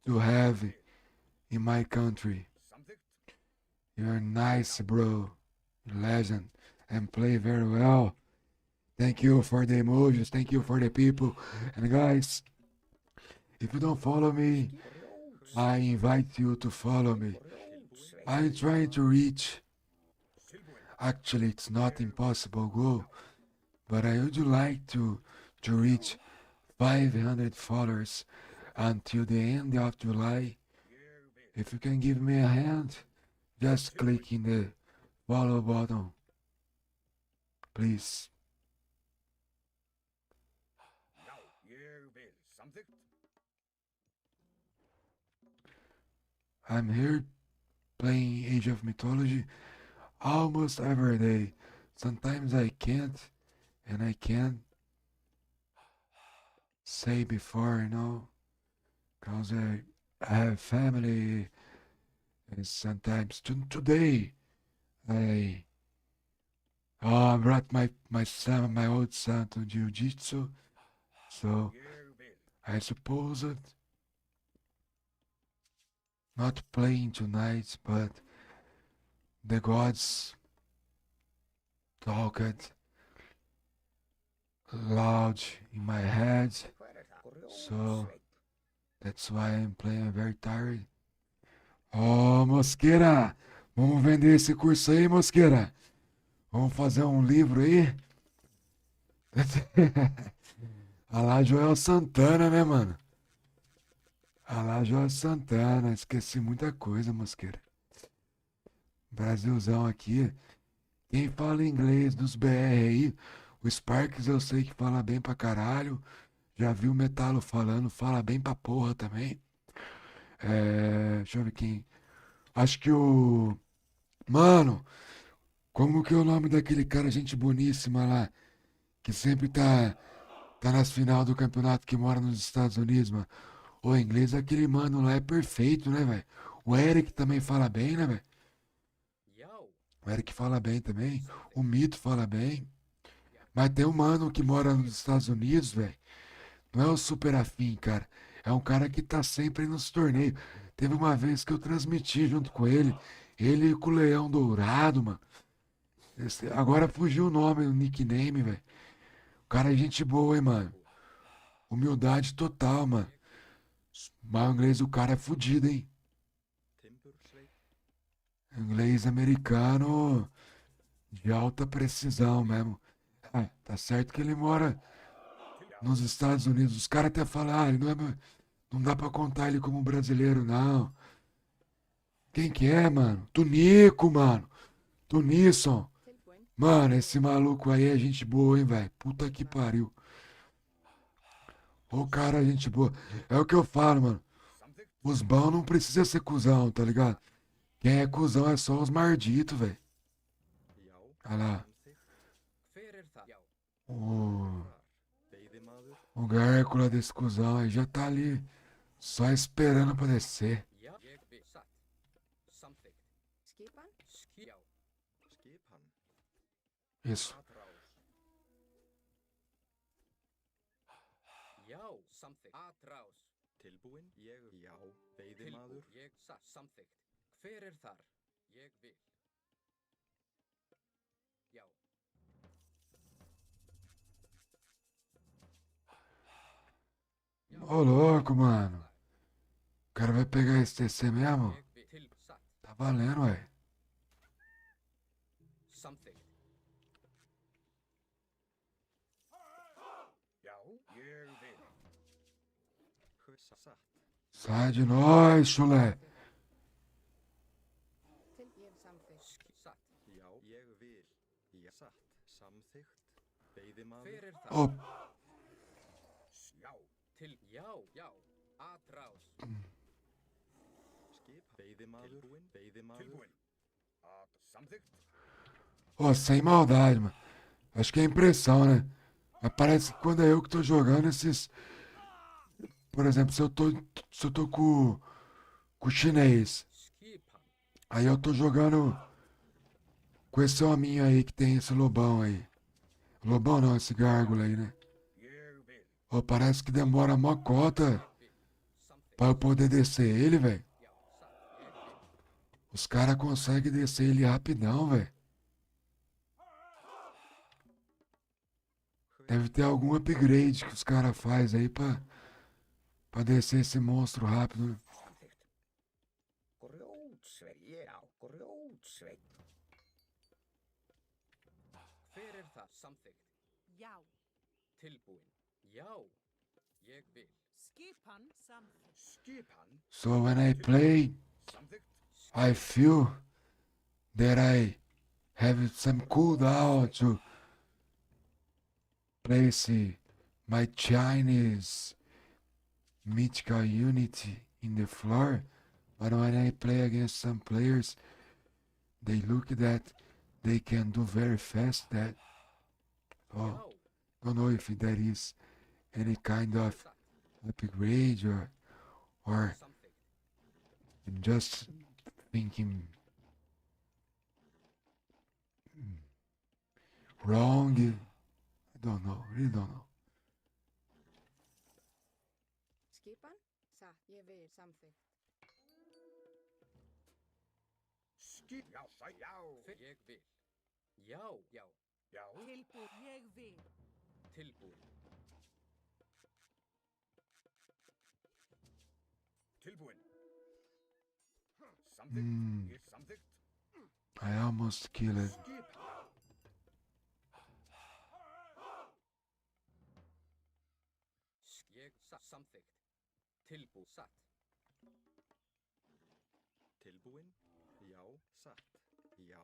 to have in my country. Samþykkt. You're nice, bro. Legend. and play very well. Thank you for the emojis, thank you for the people. And guys, if you don't follow me, I invite you to follow me. I'm trying to reach. Actually, it's not impossible goal, but I would like to reach 500 followers until the end of July. If you can give me a hand, just click in the follow button, please. Já, ég vil. Samþykkt. I'm here playing Age of Mythology almost every day. Sometimes I can't, and I can't say before, because I have family, and sometimes today I brought my son, my old son, to jiu-jitsu, so Ég vil. I suppose it. Not playing tonight, but the gods talked loud in my head, so that's why I'm playing very tired. Oh, Mosqueira! Vamos vender esse curso aí, Mosqueira? Vamos fazer um livro aí? Olha lá, Joel Santana, né, mano? Olha lá, Joel Santana. Esqueci muita coisa, Mosqueira. Brasilzão aqui. Quem fala inglês dos BR aí, o Sparks eu sei que fala bem pra caralho. Já vi o Metalo falando, fala bem pra porra também. Deixa eu ver quem. Acho que o. Mano, como que é o nome daquele cara, gente boníssima lá, que sempre tá nas final do campeonato, que mora nos Estados Unidos, mano. O inglês, aquele mano lá é perfeito, né, velho? O Eric também fala bem, né, velho? Jau. O Eric fala bem também. O Mito fala bem. Mas tem um mano que mora nos Estados Unidos, velho. Não é o super afim, cara. É um cara que tá sempre nos torneios. Teve uma vez que eu transmiti junto com ele. Ele com o Leão Dourado, mano. Agora fugiu o nome, o nickname, velho. O cara é gente boa, hein, mano. Humildade total, mano. Mas o inglês do cara é fudido, hein? Timbursveit, Inglês americano de alta precisão mesmo. Tá certo que ele mora nos Estados Unidos. Os caras até falam, ele não dá pra contar ele como brasileiro, não. Quem que é, mano? Tunico, mano. Tunisson. Tilbúin. Mano, esse maluco aí é gente boa, hein, velho? Puta que pariu. Ô, cara, gente boa. É o que eu falo, mano. Samþykkt. Os bons não precisa ser cuzão, tá ligado? Quem é cuzão é só os marditos, velho. já, Olha lá. samþykkt. Hver er það? Já. O, Veiðimaður, o Gárcula desse cuzão aí já tá ali só esperando pra descer. Já. Ég vil. Satt. Samþykkt. Skipan. Já. skipan, Isso. Atrás. Já. Samþykkt. Atrás. tilbúin, já, veiðimaður, Tilbúin. Ég. Satt. Samþykkt. Hver er þar? Ég vil. Já. Ô, louco, mano. O cara vai pegar esse TC mesmo? Ég vil. Satt. Tá valendo, ué. Samþykkt. Já, ég vil. satt, Sai de nós, chulé. Ég samþykkt. Satt. já, ég vil, já, satt, samþykkt, Hver veiðimaður, er það? Ô, Já, Til. Já. Já. Atrás. skip, veiðimaður, tilbúin, veiðimaður, tilbúin. Samþykkt. ô, sem maldade, mano. Acho que é impressão, né? Mas parece que quando é eu que tô jogando esses. Por exemplo, se eu tô com o chinês. Skipan. Aí eu tô jogando com esse hominho aí que tem esse lobão aí. Lobão não, esse gárgula aí, né? Ég vil. Ô, parece que demora mó cota Samþykkt. pra eu poder descer ele, velho. Já. Satt. Ég vil. Os caras conseguem descer ele rapidão, velho. Deve ter algum upgrade que os caras faz aí pra descer esse monstro rápido, né? Samþykkt. Grjótsveit. Já, grjótsveit. Hver það? Samþykkt. Já. Tilbúin. Já. Ég vil. Skipan samþykkt. Skipan. So when I play, Samþykkt. I feel that I have some cooldown to place my Chinese mythical unity in the floor, but when I play against some players, they look that they can do very fast that. Oh, Já. don't know if that is any kind of Satt. upgrade or Samþykkt. I'm just thinking wrong. I don't know, really don't know. Skipan? Satt. Ég vil. Samþykkt. Já, já. Ég vil. Já. Já. Já. Tilbúin. Ég vil. Tilbúin. Tilbúin. Samþykkt. Hmm. Ég samþykkt. I almost killed it. Skipan. Ég satt. Samþykkt. Tilbúin. Satt. Tilbúin? Já, satt. Já,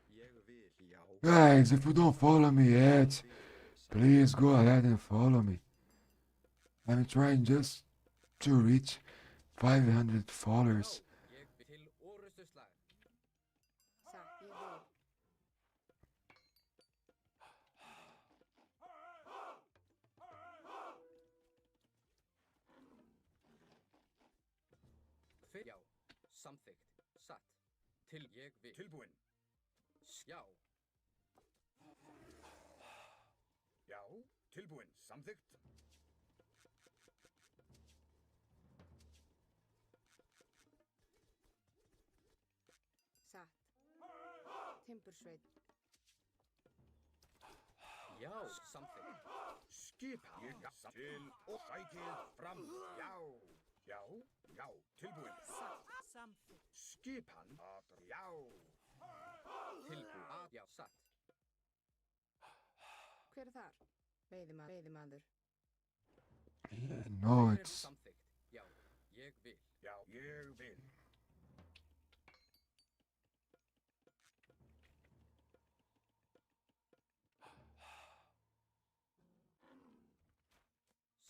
ég vil. Já. Guys, if you don't follow me yet, please go ahead and follow me. I'm trying just to reach 500 followers. Já. Ég vil. Til orustu slag. Satt. Ég vil. Já. Samþykkt. Satt. Til ég vil. Tilbúin. Já. Já. Tilbúin. Samþykkt. Satt. Timbursveit. Já. Samþykkt. Skipan. Ég til og sækið fram. Já. Já. Já. Tilbúin. Satt. Samþykkt. Skipan. Já. Tilbúin. Já. Satt. Hver er þar? Veiðimaður. No, Hver er it's samþykkt? Já. Ég vil. Já. Ég vil.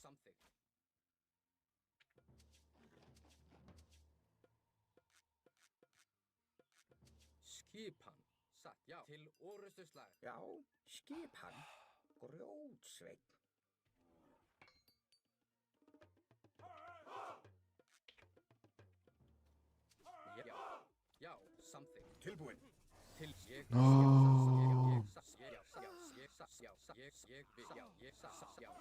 Samþykkt. Skipan. Satt. Já. Til orustu slag. Já. Skipan. Grjótsveit. Já. Já. Samþykkt. Tilbúin. Til ég No. ég satt. Ég satt. Ég satt. Já. Ég vil. Já. Ég satt. Já.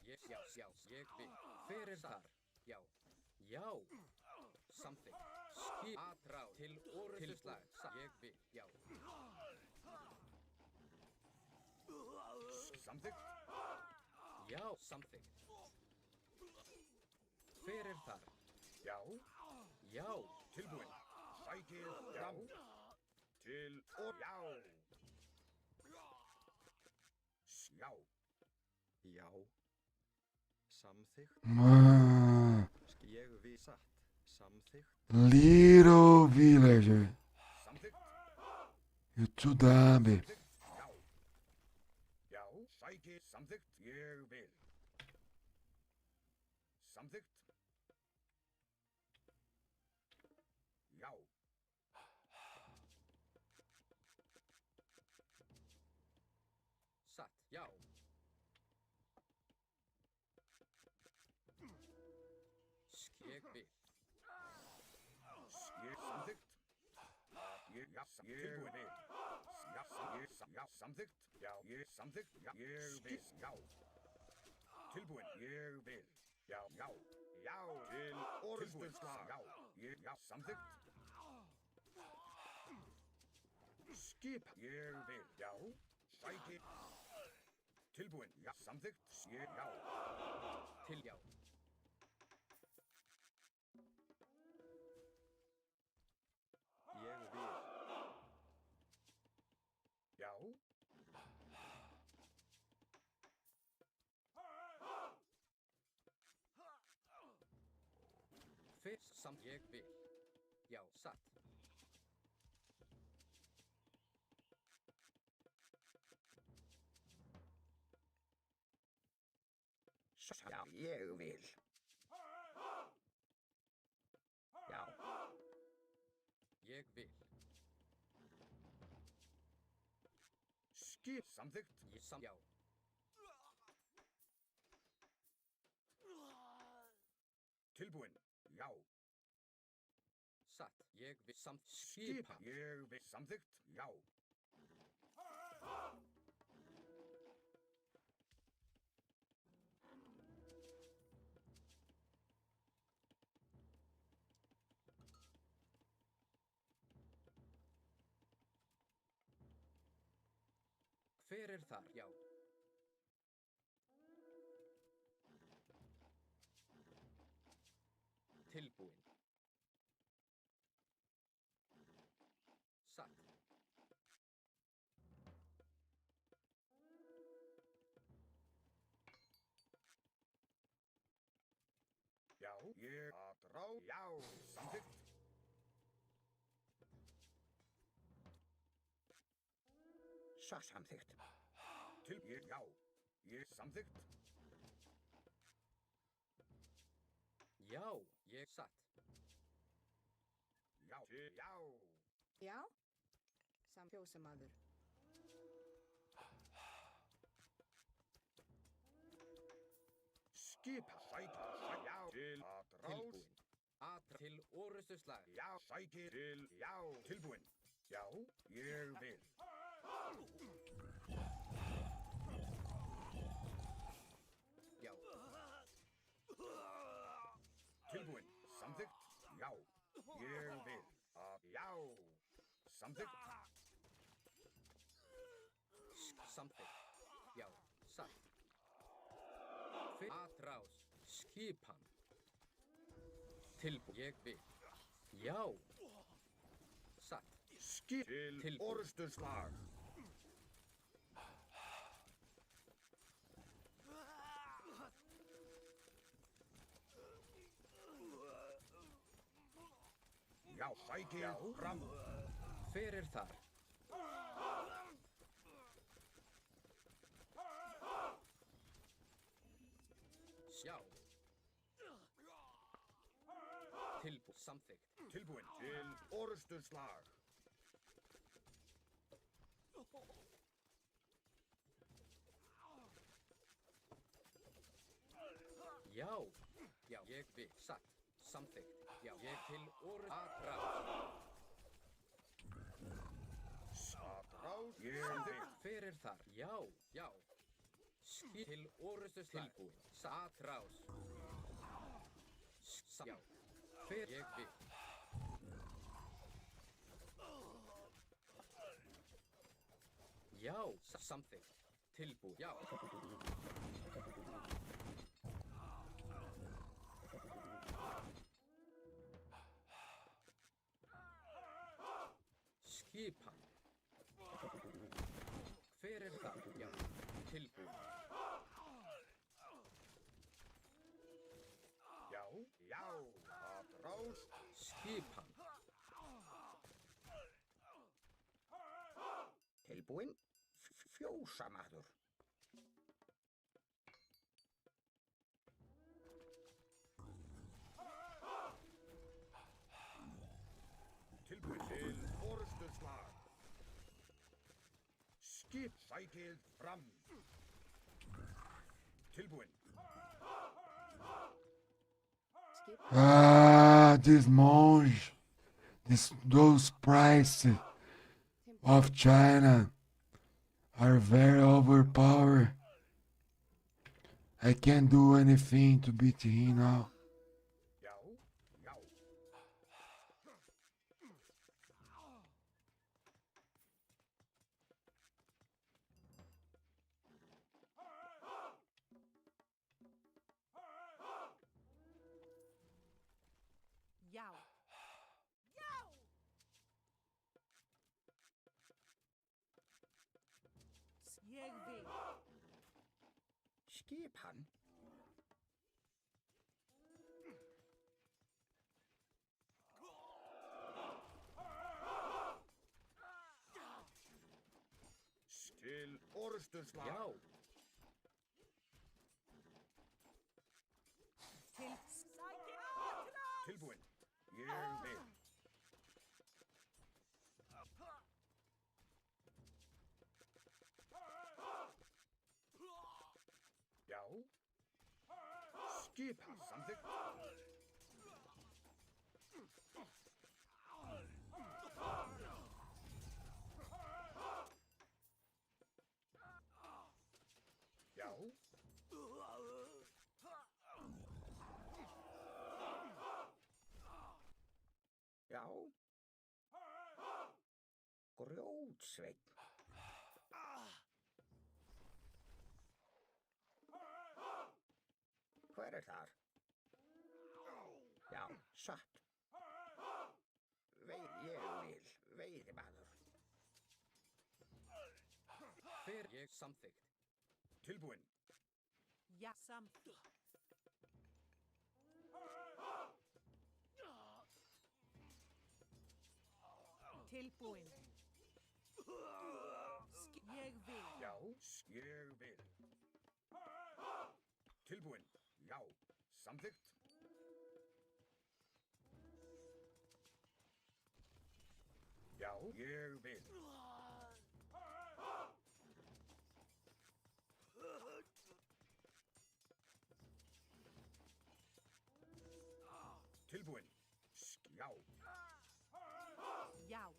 Ég já. Já. Ég vil. Hver er þar? Já. Já. Samþykkt. Skip. Atrá. Til orustu slag. Satt. Ég vil. Já. Samþykkt. Já. Samþykkt. Hver er þar? Já. Já. Tilbúin. Sækið fram. Til og já. Já. Já. Samþykkt. Ég vil. Satt. Samþykkt. little villager. Samþykkt. You're too dumb, babe. Já. Já. Sækið. Samþykkt. Ég vil. Samþykkt. Já. Satt. Já. Ég vil. Ég samþykkt. Ég já. Tilbúin. Já. Já. Samþykkt. Já. Ég samþykkt. Já. Ég vil. Já. Tilbúin. Ég vil. Já. Já. Já. Til orðstöðslag. Já. Ég já. Samþykkt. Skip. Ég vil. Já. Sækið. Tilbúin, já, samþykkt, ég, já. Til, já. Ég vil. Já, Fyrst samt ég vil. Já, satt. já, ég vil. Já, Ég vil. skip, samþykkt, Ég sam, já. tilbúin, já. Satt. Ég vil samt Skip, skipan. ég vil, samþykkt, já. Hver er þar? Já. Tilbúin. Satt. Já, ég, að rá, já, samþykkt. Samþykkt. Til, ég, já, ég, samþykkt. Já, ég satt. Já, til, já. Já? Fjósamaður. Skipa, sækja, já, til, að rás. Tilbúin. Til orustu slag. Já, sæki, til, já, tilbúin. Já, ég vil. Já. Tilbúin, samþykkt, já, ég vil. Að, já, samþykkt. Samþykkt. Já, satt. Atrás. Skipan. Tilbúin. Ég vil. Já. Satt. Skip, til, Tilbúin. orusturslag. Já, sæki, já, fram. Hver er þar? Já. Tilbúin. Samþykkt. Tilbúin, til, orusturslag. Já. Já, ég vil. Satt. Samþykkt. Já, ég til orð. Atrás. Atrás, ég vil. Hver er þar? Já. Já. Til orustu slag. Tilbúin. Atrás. Já. Hver ég vil. Já. Samþykkt. Tilbúin. Já. Skipan. Hver er það? Já. Tilbúin. Já, já, atrás. Skipan. Tilbúin, fjósamaður. Tilbúin til orusturslag. Skip, sækið, fram. Tilbúin. This monge, those priests of China are very overpowered. I can't do anything to beat him now. Já, já. skipan. Til orustuslag. Já. Til sækir atlas. Tilbúin. Ég vil. Já. Skipa samþykkt. Já. Já. Grjótsveinn. Hver er þar? Já, satt. Ég vil, veiðimaður. Hver ég samþykkt. Tilbúin. Ja, samþykkt. Tilbúin. Ég vil. Já, ég vil. Tilbúin. Já, samþykkt. Já, ég vil. Tilbúin. Já. Já.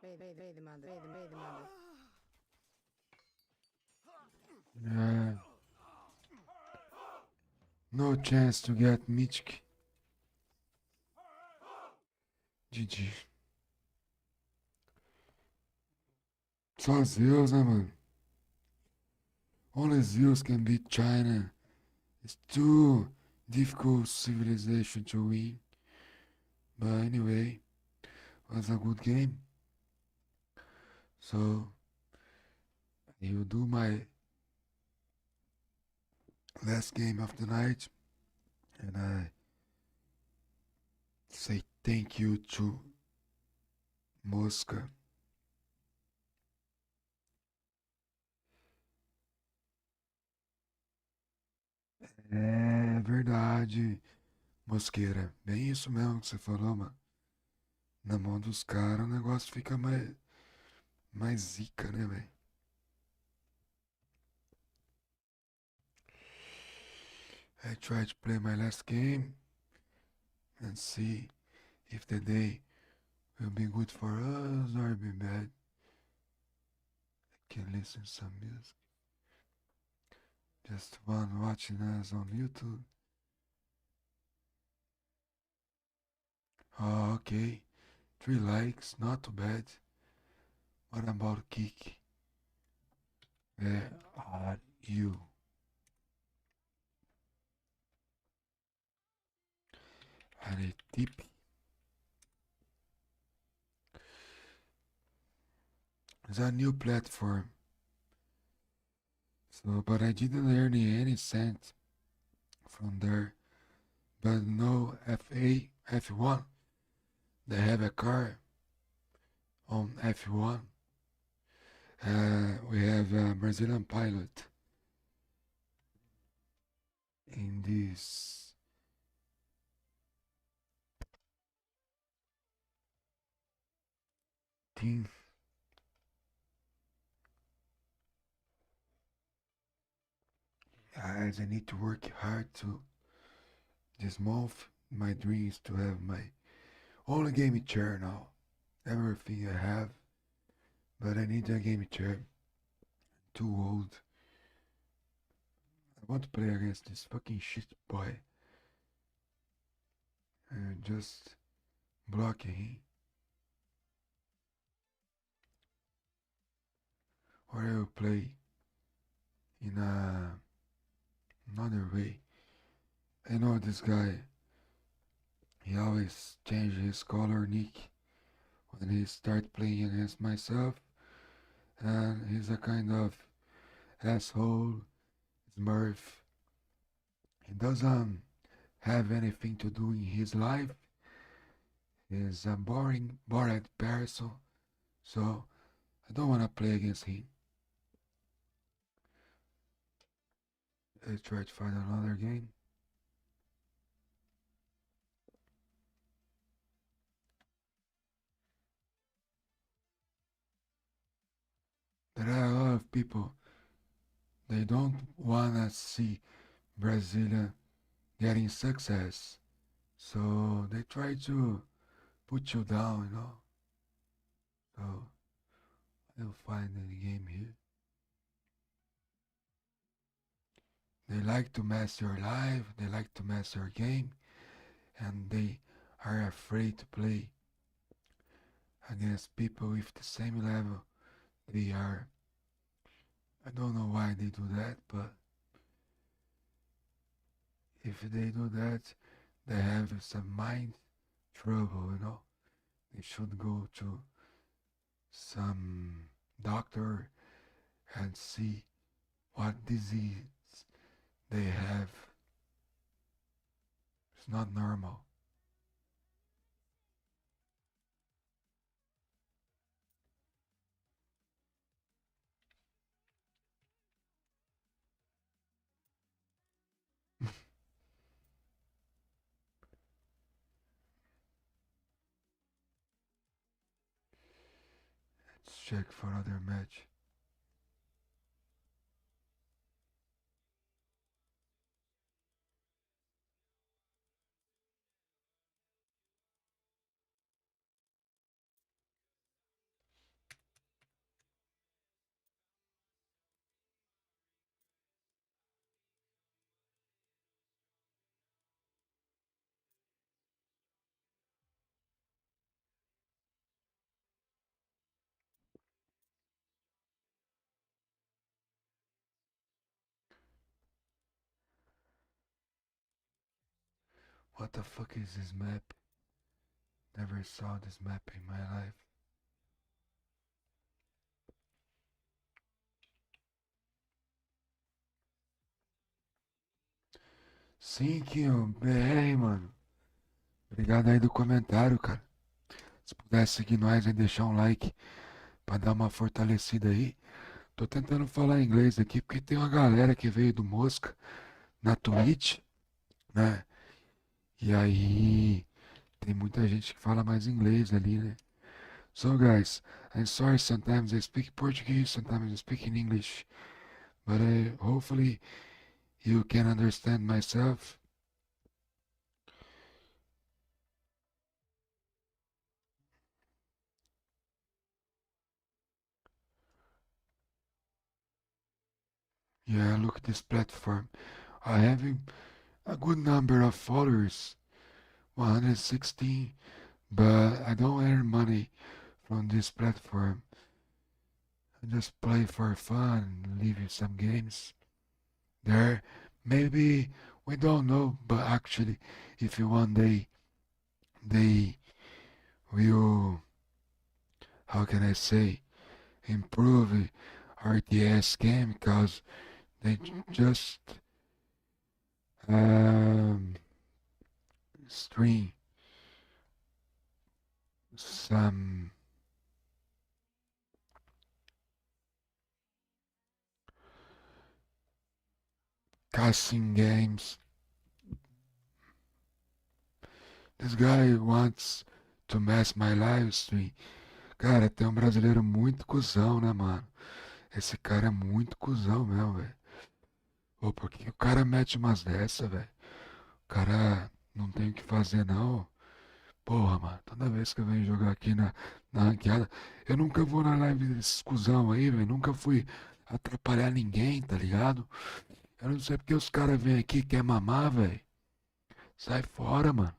Veiðimaður. No chance to get Mitchk. GG. Só Zeus, né, mano? Only Zeus can beat China. It's too difficult civilization to win. But anyway, it was a good game. So, I will do my last game of the night. And I say thank you to Mosca. É verdade, Mosqueira. Bem isso mesmo que você falou, mano. Na mão dos caras o negócio fica mais zica, né, velho? I try to play my last game and see if the day will be good for us or be bad. I can listen some music. Just one watching us on YouTube. Oh, okay. 3 likes, not too bad. What about Kiki? Where are you? Aretip. It's a new platform. So, but I didn't earn any cent from there. But no F1. They have a car on F1. We have a Brazilian pilot in this thing. As I need to work hard to this month. My dream is to have my only gaming chair now. Everything I have, but I need a gaming chair. Too old. I want to play against this fucking shit boy. And just blocking him. Or I will play in another way. I know this guy. He always changes his color nick when he start playing against myself, and he's a kind of asshole, Smurf. He doesn't have anything to do in his life. He's a bored person, so I don't wanna play against him. Let's try to find another game. There are a lot of people, they don't wanna see Brazilian getting success. So they try to put you down, you know. So I'll find the game here. They like to mess your life, they like to mess your game, and they are afraid to play against people with the same level they are. I don't know why they do that, but if they do that, they have some mind trouble, you know. They should go to some doctor and see what disease they have. It's not normal. Let's check for other match. What the fuck is this map? Never saw this map in my life. Cinquinho, BR, mano. Obrigado aí do comentário, cara. Se pudesse seguir nós e deixar um like pra dar uma fortalecida aí. Tô tentando falar inglês aqui porque tem uma galera que veio do Mosca na Twitch, né? E aí tem muita gente que fala mais inglês ali, né? So guys, I'm sorry sometimes I speak Portuguese, sometimes I speak in English, but hopefully you can understand myself. Yeah, look at this platform. I have a good number of followers, 116, but I don't earn money from this platform. I just play for fun and leave you some games there. Maybe we don't know, but actually, if you one day they will, how can I say, improve RTS game because they just stream some casting games. This guy wants to mess my live stream. Cara, tem um brasileiro muito cuzão, né, mano? Esse cara é muito cuzão mesmo, velho. Ô, por que o cara mete umas dessa, velho? O cara não tem o que fazer, não. Porra, mano, toda vez que eu venho jogar aqui na ranqueada, eu nunca vou na live desses cuzão aí, velho. Nunca fui atrapalhar ninguém, tá ligado? Eu não sei porque os caras vêm aqui e querem mamar, velho. Sai fora, mano.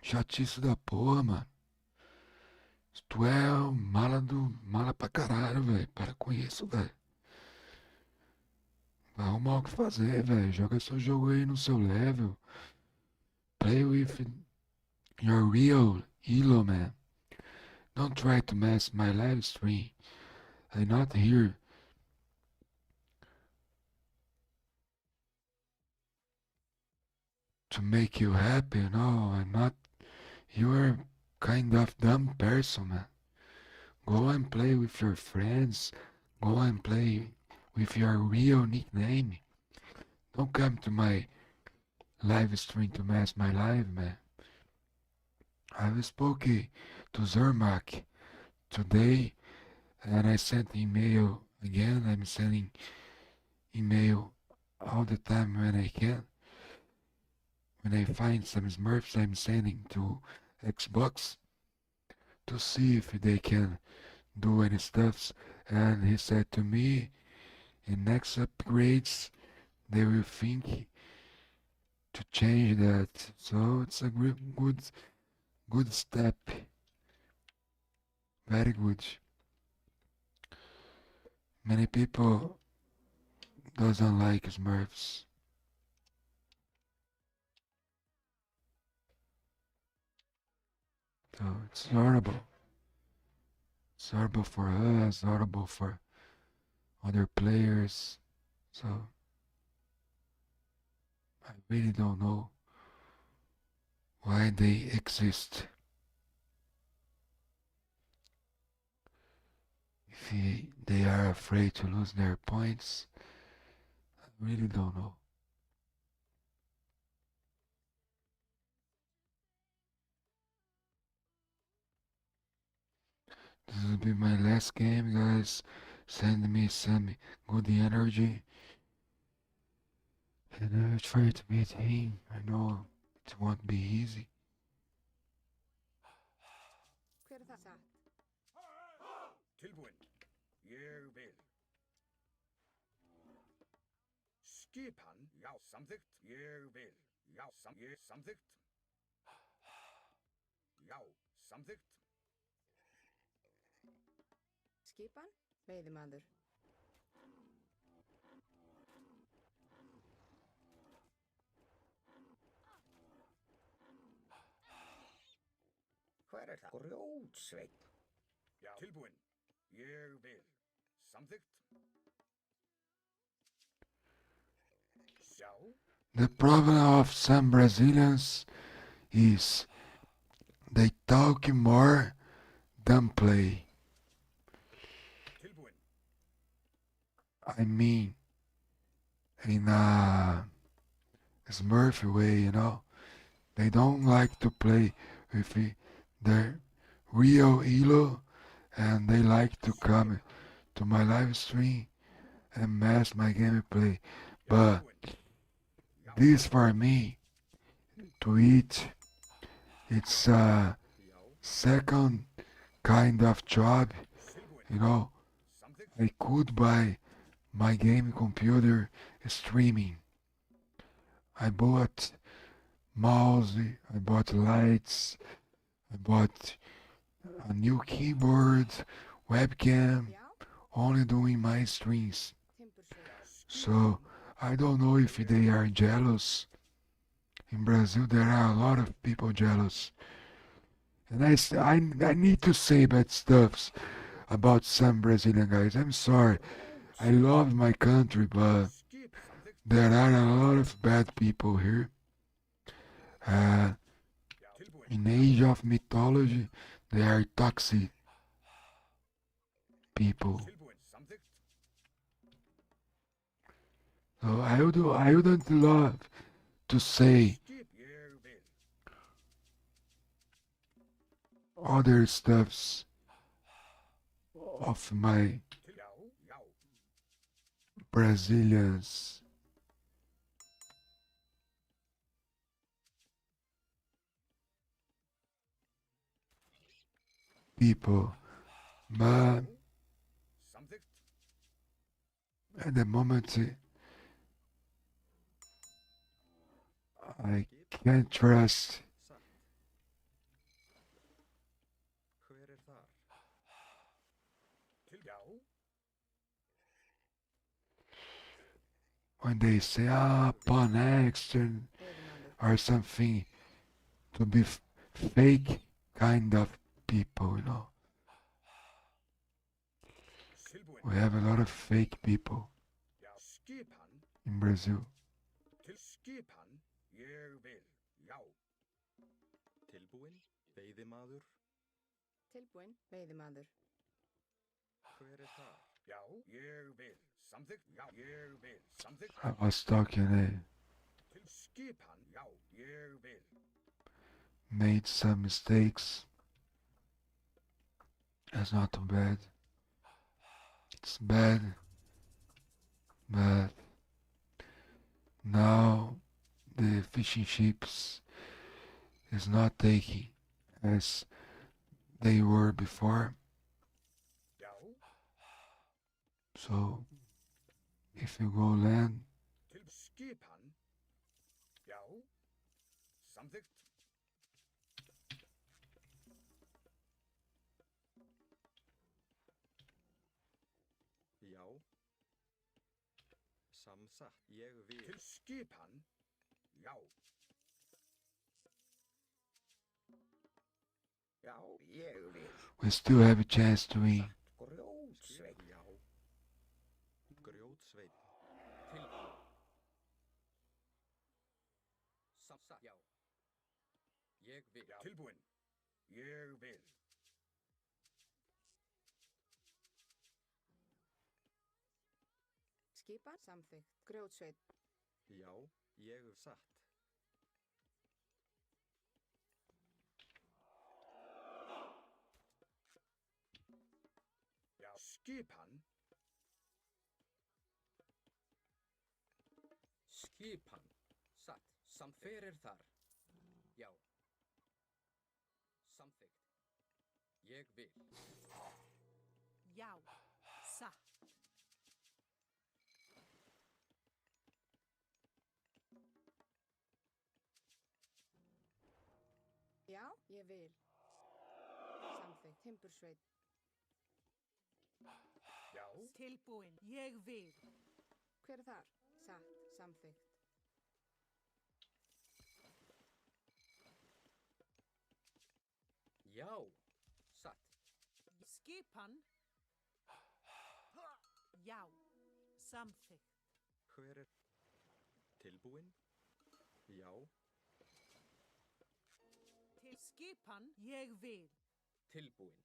Chatice da porra, mano. Tu é um mala pra caralho, velho. Para com isso, velho. Vai arrumar o que fazer, velho. Joga seu jogo aí no seu level. Play with your real elo, man. Don't try to mess my live stream. I'm not here to make you happy, you know. I'm not. You're kind of dumb person, man. Go and play with your friends. Go and play with your real nickname. Don't come to my live stream to mess my life, man. I've spoken to Zermac today, and I sent email again. I'm sending email all the time when I can. When I find some Smurfs, I'm sending to Xbox to see if they can do any stuffs. And he said to me, in next upgrades, they will think to change that. So it's a good step. Very good. Many people doesn't like Smurfs. So it's horrible. It's horrible for us, horrible for other players. So I really don't know why they exist. If they are afraid to lose their points, I really don't know. This will be my last game, guys. Send me some good energy. And I'll try to beat him. I know it won't be easy. Hver er það? Satt. Tilbúin. Ég vil. Skipan. Já, samþykkt. Ég vil. Já, samþykkt. Já, samþykkt. Skipan? Veiðimaður. Hver er það? Grjótsveinn. Já. Tilbúin. Ég vil. Samþykkt. Sjá. The problem of some Brazilians is they talk more than play. Tilbúin. I mean, in a Smurfy way, you know. They don't like to play with their real elo, and they like to come to my live stream and mess my gameplay. But this for me to eat, it's a second kind of job, you know. I could buy my game computer streaming. I bought mouse, I bought lights, I bought a new keyboard, webcam, Já. only doing my streams. Timbursögur. So I don't know if they are jealous. In Brazil, there are a lot of people jealous. And I need to say bad stuffs about some Brazilian guys. I'm sorry. I love my country, but there are a lot of bad people here. In Age of Mythology, there are toxic people. Tilbúin. Samþykkt. So I wouldn't love to say Skip. Ég vil. other stuffs of my Já. Já. Brazilians. People, but Samþykkt. at the moment I can't trust Satt. Hver er þar? Já. when they say Pawn X Veiðimaður. or something to be fake kind of people, you know. Tilbúin. We have a lot of fake people Já. Skipan. in Brazil. Til skipan. Ég vil. Já. Tilbúin, veiðimaður. Tilbúin, veiðimaður. Hver er þar? Já, ég vil. Samþykkt. Já, ég vil. Samþykkt. I was stuck in it. Til skipan. Já, ég vil. Made some mistakes. That's not too bad. It's bad, but now the fishing ships is not taking as they were before. Já, So if you go land, til skipan. Já. Samþykkt. Já. Samsatt. Ég vil. Til skipan. Já. Já, ég vil. we still have a chance to win. Grjótsveinn. Já. Grjótsveinn. Tilbúin. Samsatt. Já. Ég vil. Já. Tilbúin. Ég vil. Skipan, samþykkt. Grjótsveit. Já. Ég er satt. Já. Skipan. Skipan. Satt. Hver er þar? Já. Samþykkt. Ég vil. Já, satt. Já, ég vil. Samþykkt. Timbursveit. Já. Tilbúin, ég vil. Hver er þar? Satt, samþykkt. Já. Satt. Skipan. Já, samþykkt. Hver er tilbúin? Já. Til skipan, ég vil. Tilbúin.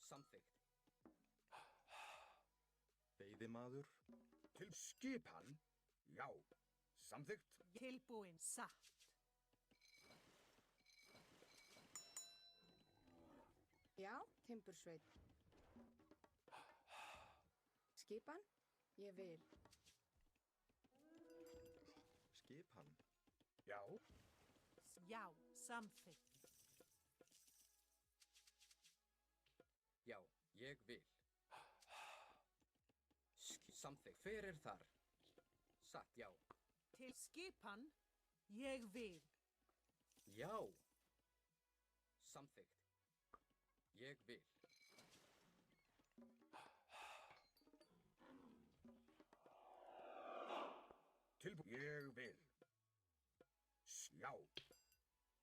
Samþykkt. Veiðimaður. Til skipan. Já. Samþykkt. Tilbúin, satt. Já, timbursveit. Skipan, ég vil. Skipan. Já. Já, samþykkt. Já. Ég vil. Samþykkt. Hver er þar? Satt. Já. Til skipan, ég vil. Já. Samþykkt. Ég vil. Tilbúin. Ég vil. Já.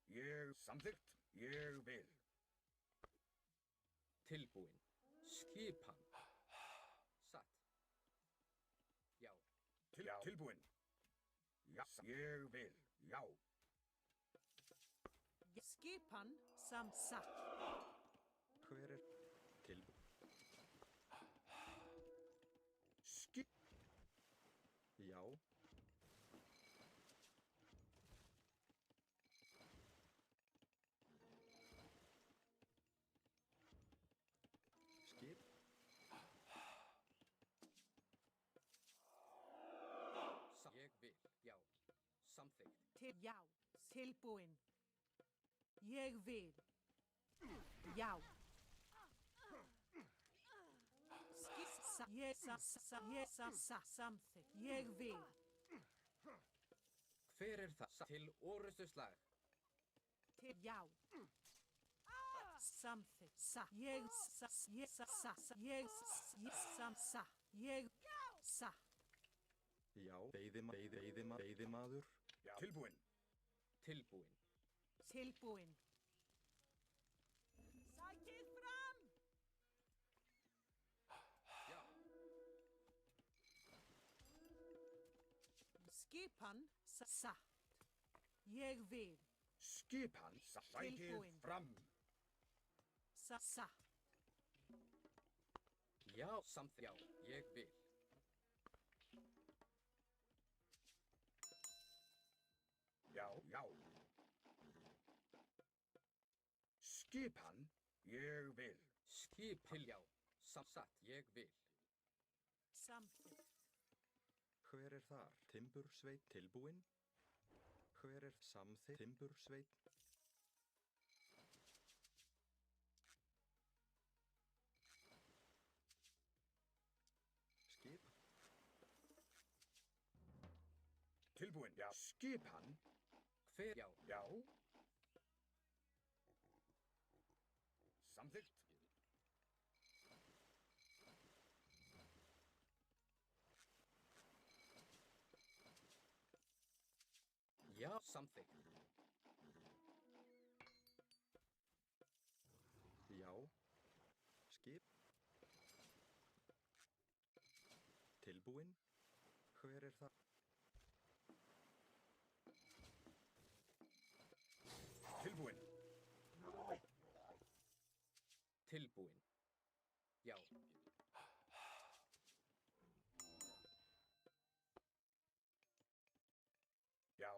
Ég samþykkt. Ég vil. Tilbúin. Skipan. Satt. Já. Já. Tilbúin. Já. Ég vil. Já. Skipan, sam satt. Hver er tilbúin? Skip. Já. Skip. Ég vil. Já. Samþykkt. Já, tilbúin. Ég vil. Já. Samþykkt. Ég vil. Hver er það? Til orustu slag. Til já. Samþykkt. Satt. Ég satt. Já. Veiðimaður. Já. Tilbúin. Tilbúin. Tilbúin. Sækið fram! Já. Skipan, satt. Ég vil. Skipan sækið Tilbúin. fram. Sa. Já, samþykkt. Já, ég vil. Já, já. Skipan, ég vil. Skipan. Já, samsatt. Ég vil. Samþykkt. Hver er þar? Timbursveit tilbúin? Hver er samþykkt? Timbursveit? Skip? Tilbúin, já. Skipan, Hver? Já. já. Samþykkt. Já, samþykkt. Já. Skip? Tilbúin? Hver er það? Tilbúin. Tilbúin. Já. Já.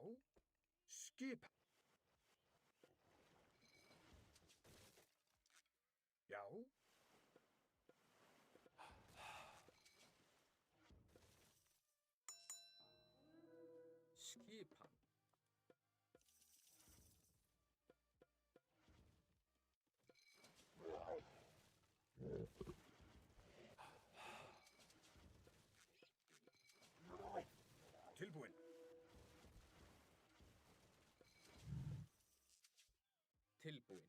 Skipan. Já. Skipan. Tilbúin. Tilbúin.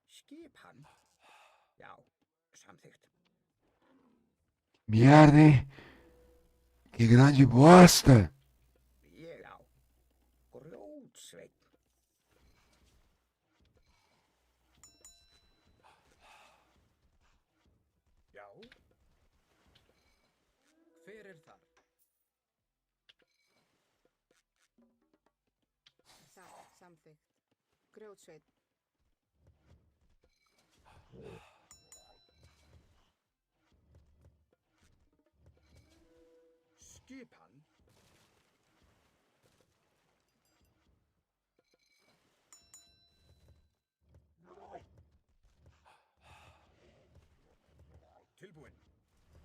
Skipan. Já. Samþykkt. Merda! Que grande bosta! Ég á. Grjótsveit. Já. Hver er þar? Satt, samþykkt. Grjótsveit. Skipan. Tilbúin.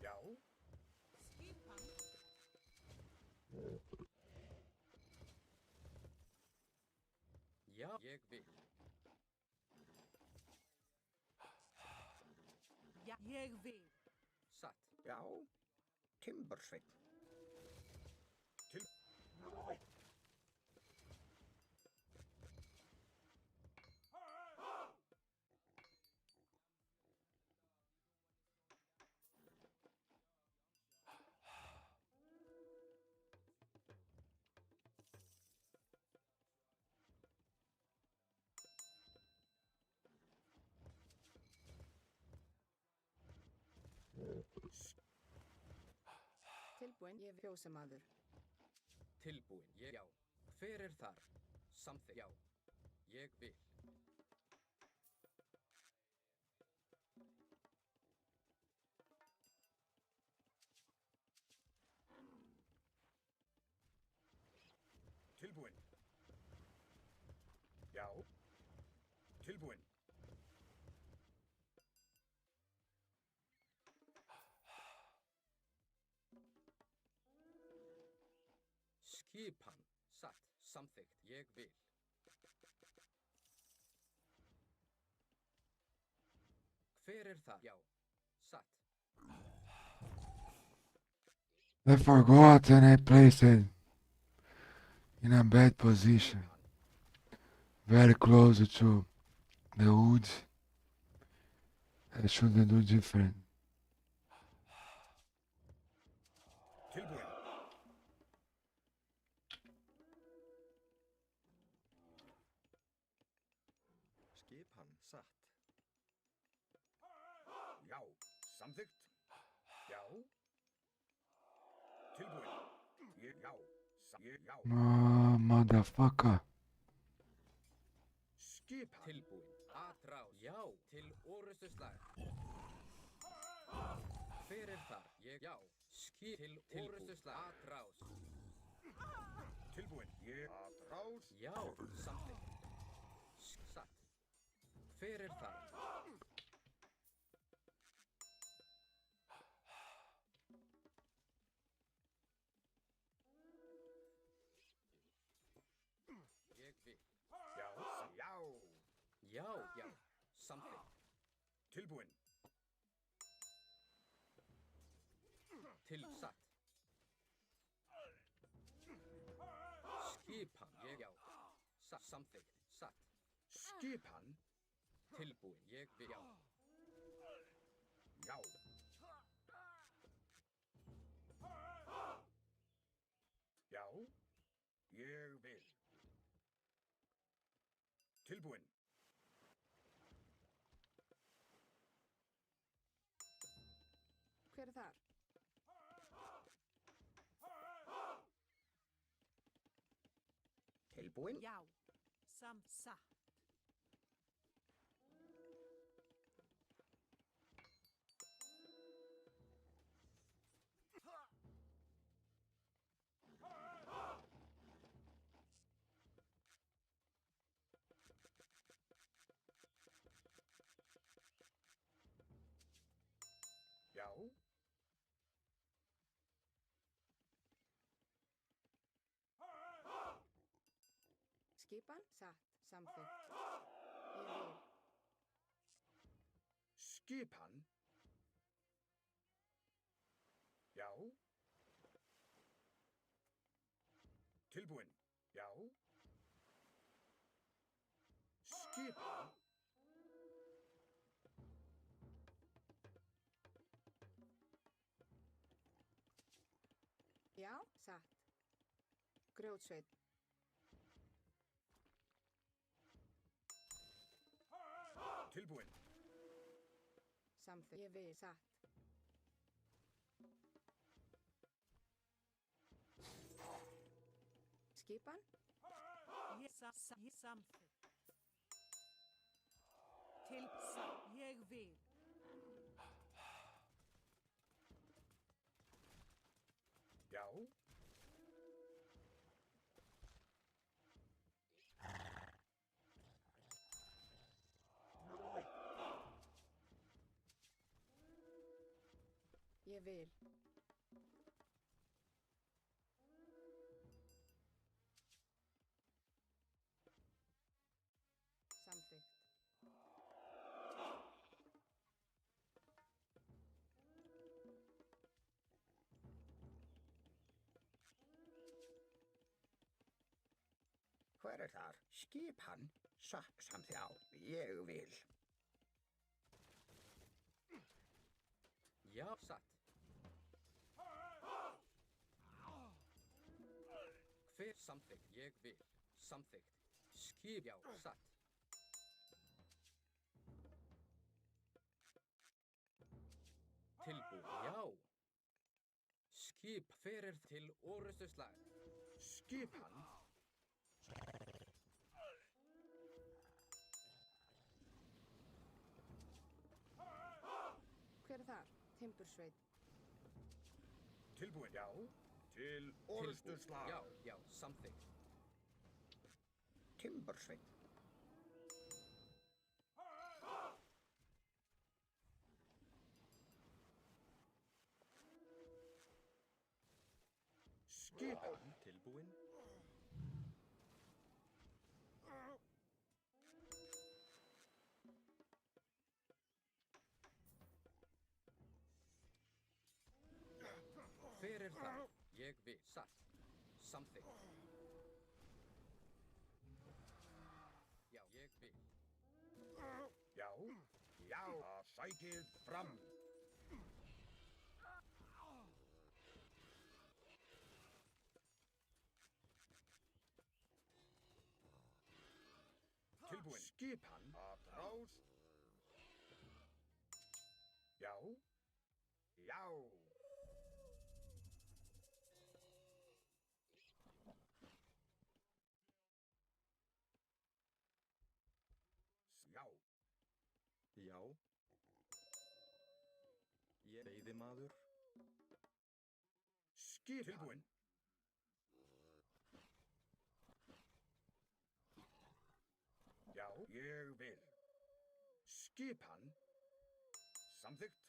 Já. Skipan. Já, ég vil. Ja, ég vil. Satt. Já. Timbursveit. Til. Tilbúin, ég vil kjósa maður. Tilbúin. Ég. Já. Hver er þar? Samþykkt. Já. Ég vil. Tilbúin. Já. Tilbúin. Skipan. Satt. Samþykkt. Ég vil. Hver er þar? Já. Satt. I forgot and I placed it in a bad position. Very close to the wood. I shouldn't do different. Tilbúin. Skipan satt. Já. Samþykkt. Já. Tilbúin. Ég. Já. Já. Oh, motherfucker. Skipan. Tilbúin. Atrás. Já. Til orustuslag. Hver er þar? Ég. Já. Skip. Til orustuslag. Atrás. Tilbúin. Atrás. Já. Samþykkt. Satt. Hver er þar? Ég vil. Já. Já. Samþykkt. Tilbúin. Til satt. Skipan. Ég. Já. Satt. Samþykkt. Satt. Skipan. Tilbúin. Ég vil. Já. Já. Já. Ég vil. Tilbúin. Hver er þar? Tilbúin. Já. Satt. Já. Skipan? Satt. Samþykkt. Ég vil. Skipan. Já. Tilbúin. Já. Skipan. Já, satt. Grjótsveit. Tilbúin. Samþykkt. Ég vil. Satt. Skipan? Ég samþykkt. Til satt. Ég vil. Já. Ég vil. Samþykkt. Hver er þar? Skipan. Samþykkt. Já. Ég vil. Já. Satt. Hver samþykkt? Ég vil. Samþykkt. Skip. Já. Satt. Tilbúin. Já. Skip. Hver er til orustuslag? Skipan. Hver er þar? Timbursveit. Tilbúin. Já. Til orustuslag. Já. Samþykkt. Timbursveit. Skipan. Tilbúin. Hver er það? Ég vil. Satt. Samþykkt. Já. Ég vil. Já. Já. Sækið fram. Tilbúin. Skipan. Atrás. Já. Já. Yfirmaður. Skipan. Tilbúin. Já, ég vil. Skipan. Samþykkt.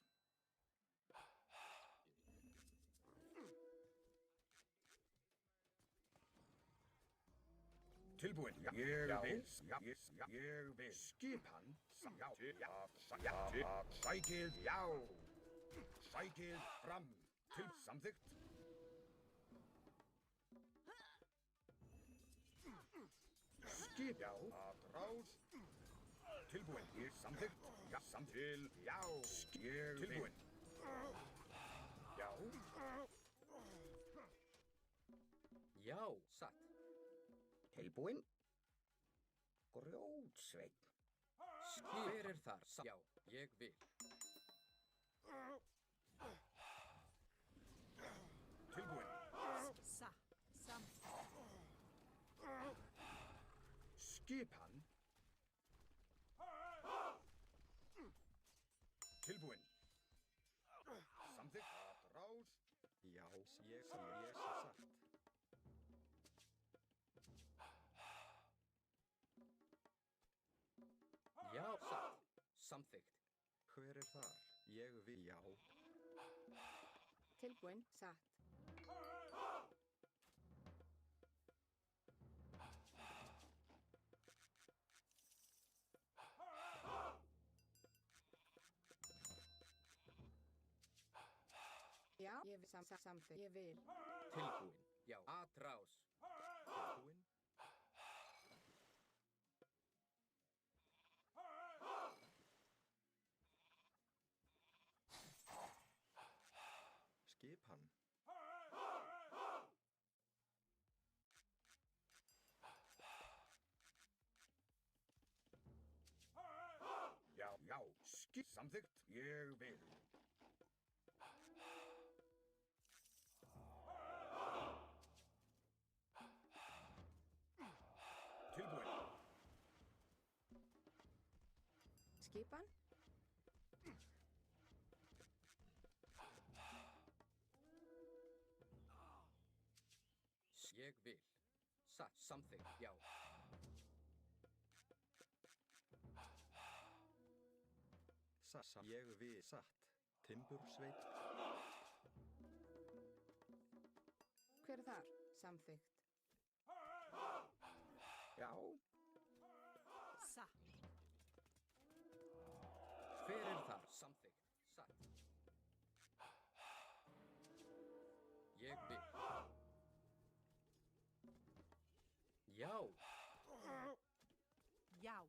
Tilbúin. Já, ég vil. Já, ég vil. Skipan. Já, sækið. Já. Sækið fram. Til samþykkt. Skip. Já, atrás. Tilbúin. Ég samþykkt. Já, samþykkt. Já, ég tilbúin. Já. Já, satt. Tilbúin. Grjótsveinn. Hver er þar? Já, ég vil. Tilbúin. Satt. Samþykkt. Skipan. Tilbúin. Samþykkt. Atrás. Já, ég satt. Já, satt. Samþykkt. Hver er þar? Ég vil. Já. Tilbúin. Satt. Já, ég vil samþykkt. Ég vil. Tilbúin. Já, atrás. Tilbúin. Skipan. Já, samþykkt. Ég vil. Tilbúin. Skipan. Ég vil. Satt. Samþykkt. Já. Satt. Ég vil. Satt. Timbursveit. Hver er þar? Samþykkt. Já. Satt. Hver er þar? Samþykkt. Satt. Ég vil. Já. Já.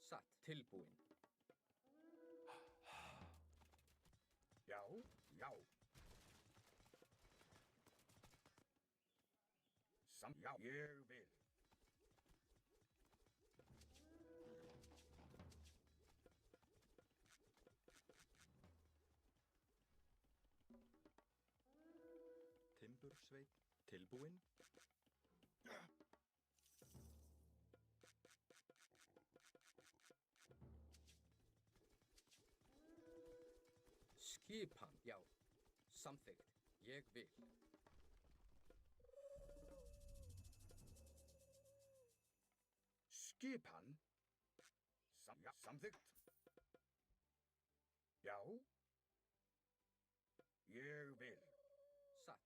Satt. Tilbúin. Já. Já, ég vil. Timbursveit. Tilbúin. Skipan. Já. Samþykkt. Ég vil. Skipan. Samþykkt. Já. Ég vil. Satt.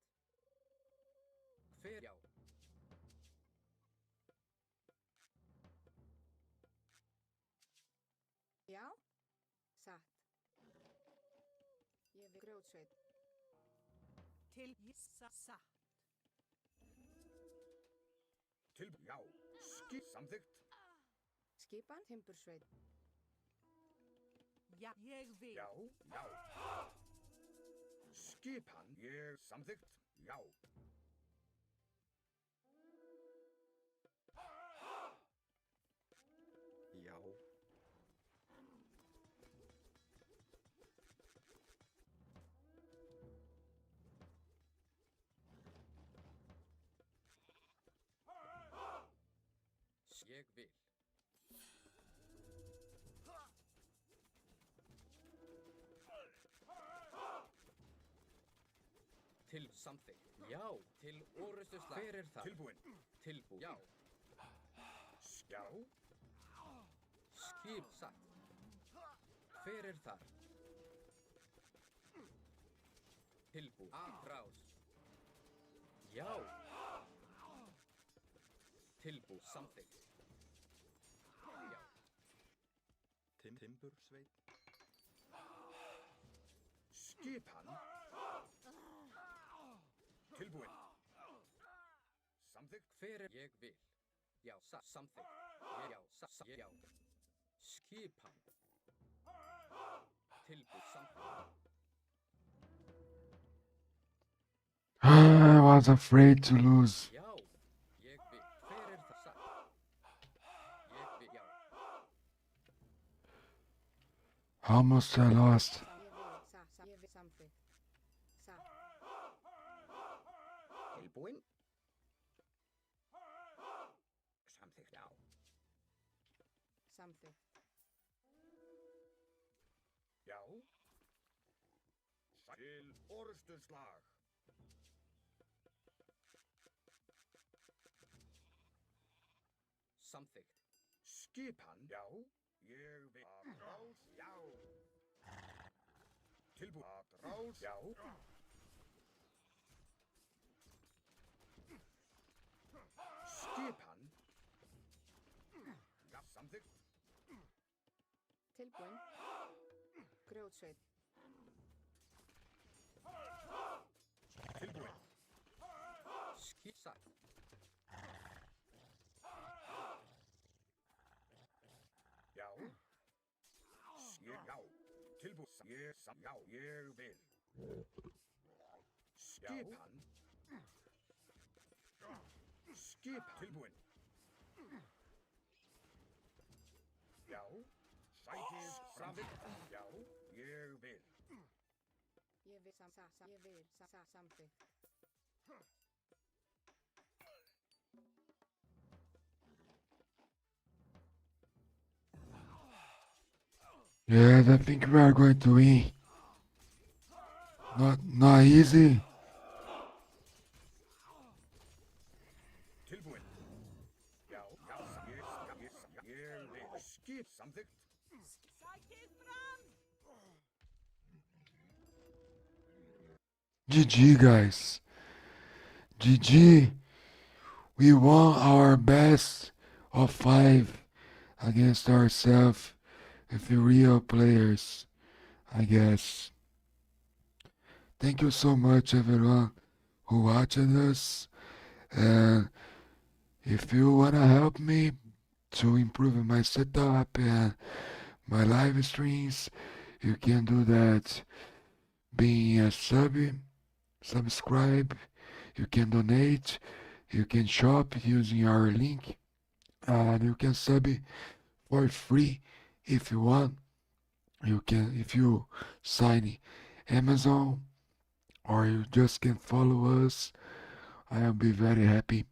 Hver? Já. Já. Satt. Ég vil. Grjótsveit. Satt. Já. Samþykkt. Skipan. Timbursveit. Já, ég vil. Já. Skipan. Ég samþykkt. Já. Já. ég vil. Til samþykkt. Já, til orustuslag. Hver er það? Tilbúin. Tilbú. Já. Já. Skip satt. Hver er þar? Tilbú. Rás. Já. Tilbú. Samþykkt. Já. Timbursveit. Skipan. Tilbúin. Samþykkt. Hver er ég vil? Já, samþykkt. Já, já. Skipan. Tilbú. Samþykkt. I was afraid to lose. Já, ég vil. Hver er það satt? Ég vil. Já. Almost I lost. Ég vil samþykkt. Tilbúin. Samþykkt. Já. Samþykkt. Já. Til orustuslag. Samþykkt. Skipan. Já. Ég vil. Rás. Já. Tilbúin. Rás. Já. Skipan. Já, samþykkt. Tilbúin. Grjótsveit. Tilbúin. Skip satt. Já. Já. Tilbúin. Já, ég vil. Skipan. Skip. Tilbúin. Já. Sætið. Samþykkt. Já, ég vil. Ég vil samþykkt. Yes, I think we are going to win. Not easy. Tilbúin. Já. Ég vil. Skip. Samþykkt. Sækið fram! GG, guys. GG. We won our best of 5 against ourselves with the real players, I guess. Thank you so much, everyone who watched us. And if you wanna help me to improve my setup and my live streams, you can do that being a subscribe, you can donate, you can shop using our link, and you can sub for free if you want. You can, if you sign Amazon, or you just can follow us. I'll be very happy.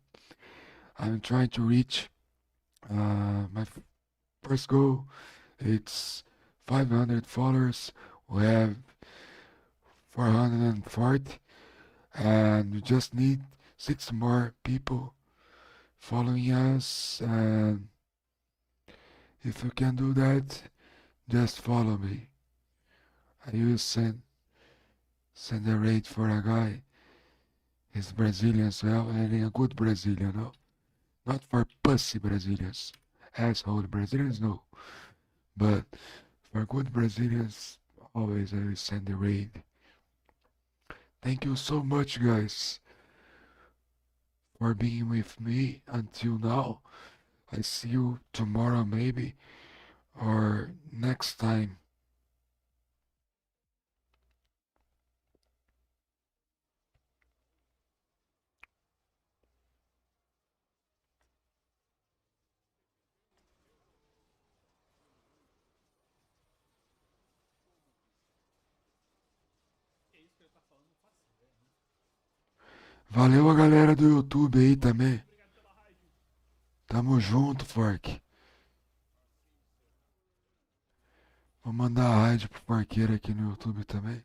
I'm trying to reach my first goal. It's 500 followers. We have 440, and we just need 6 more people following us. And if you can do that, just follow me. I will send a rate for a guy. He's Brazilian as well, and a good Brazilian, no? Not for pussy Brazilians. Asshole Brazilians, no. But for good Brazilians, always I will send a raid. Thank you so much, guys, for being with me until now. I see you tomorrow, maybe, or next time. Valeu a galera do YouTube aí também. Tamo junto, Fork. Vou mandar a raid pro Forqueiro aqui no YouTube também.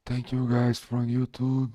Thank you guys from YouTube.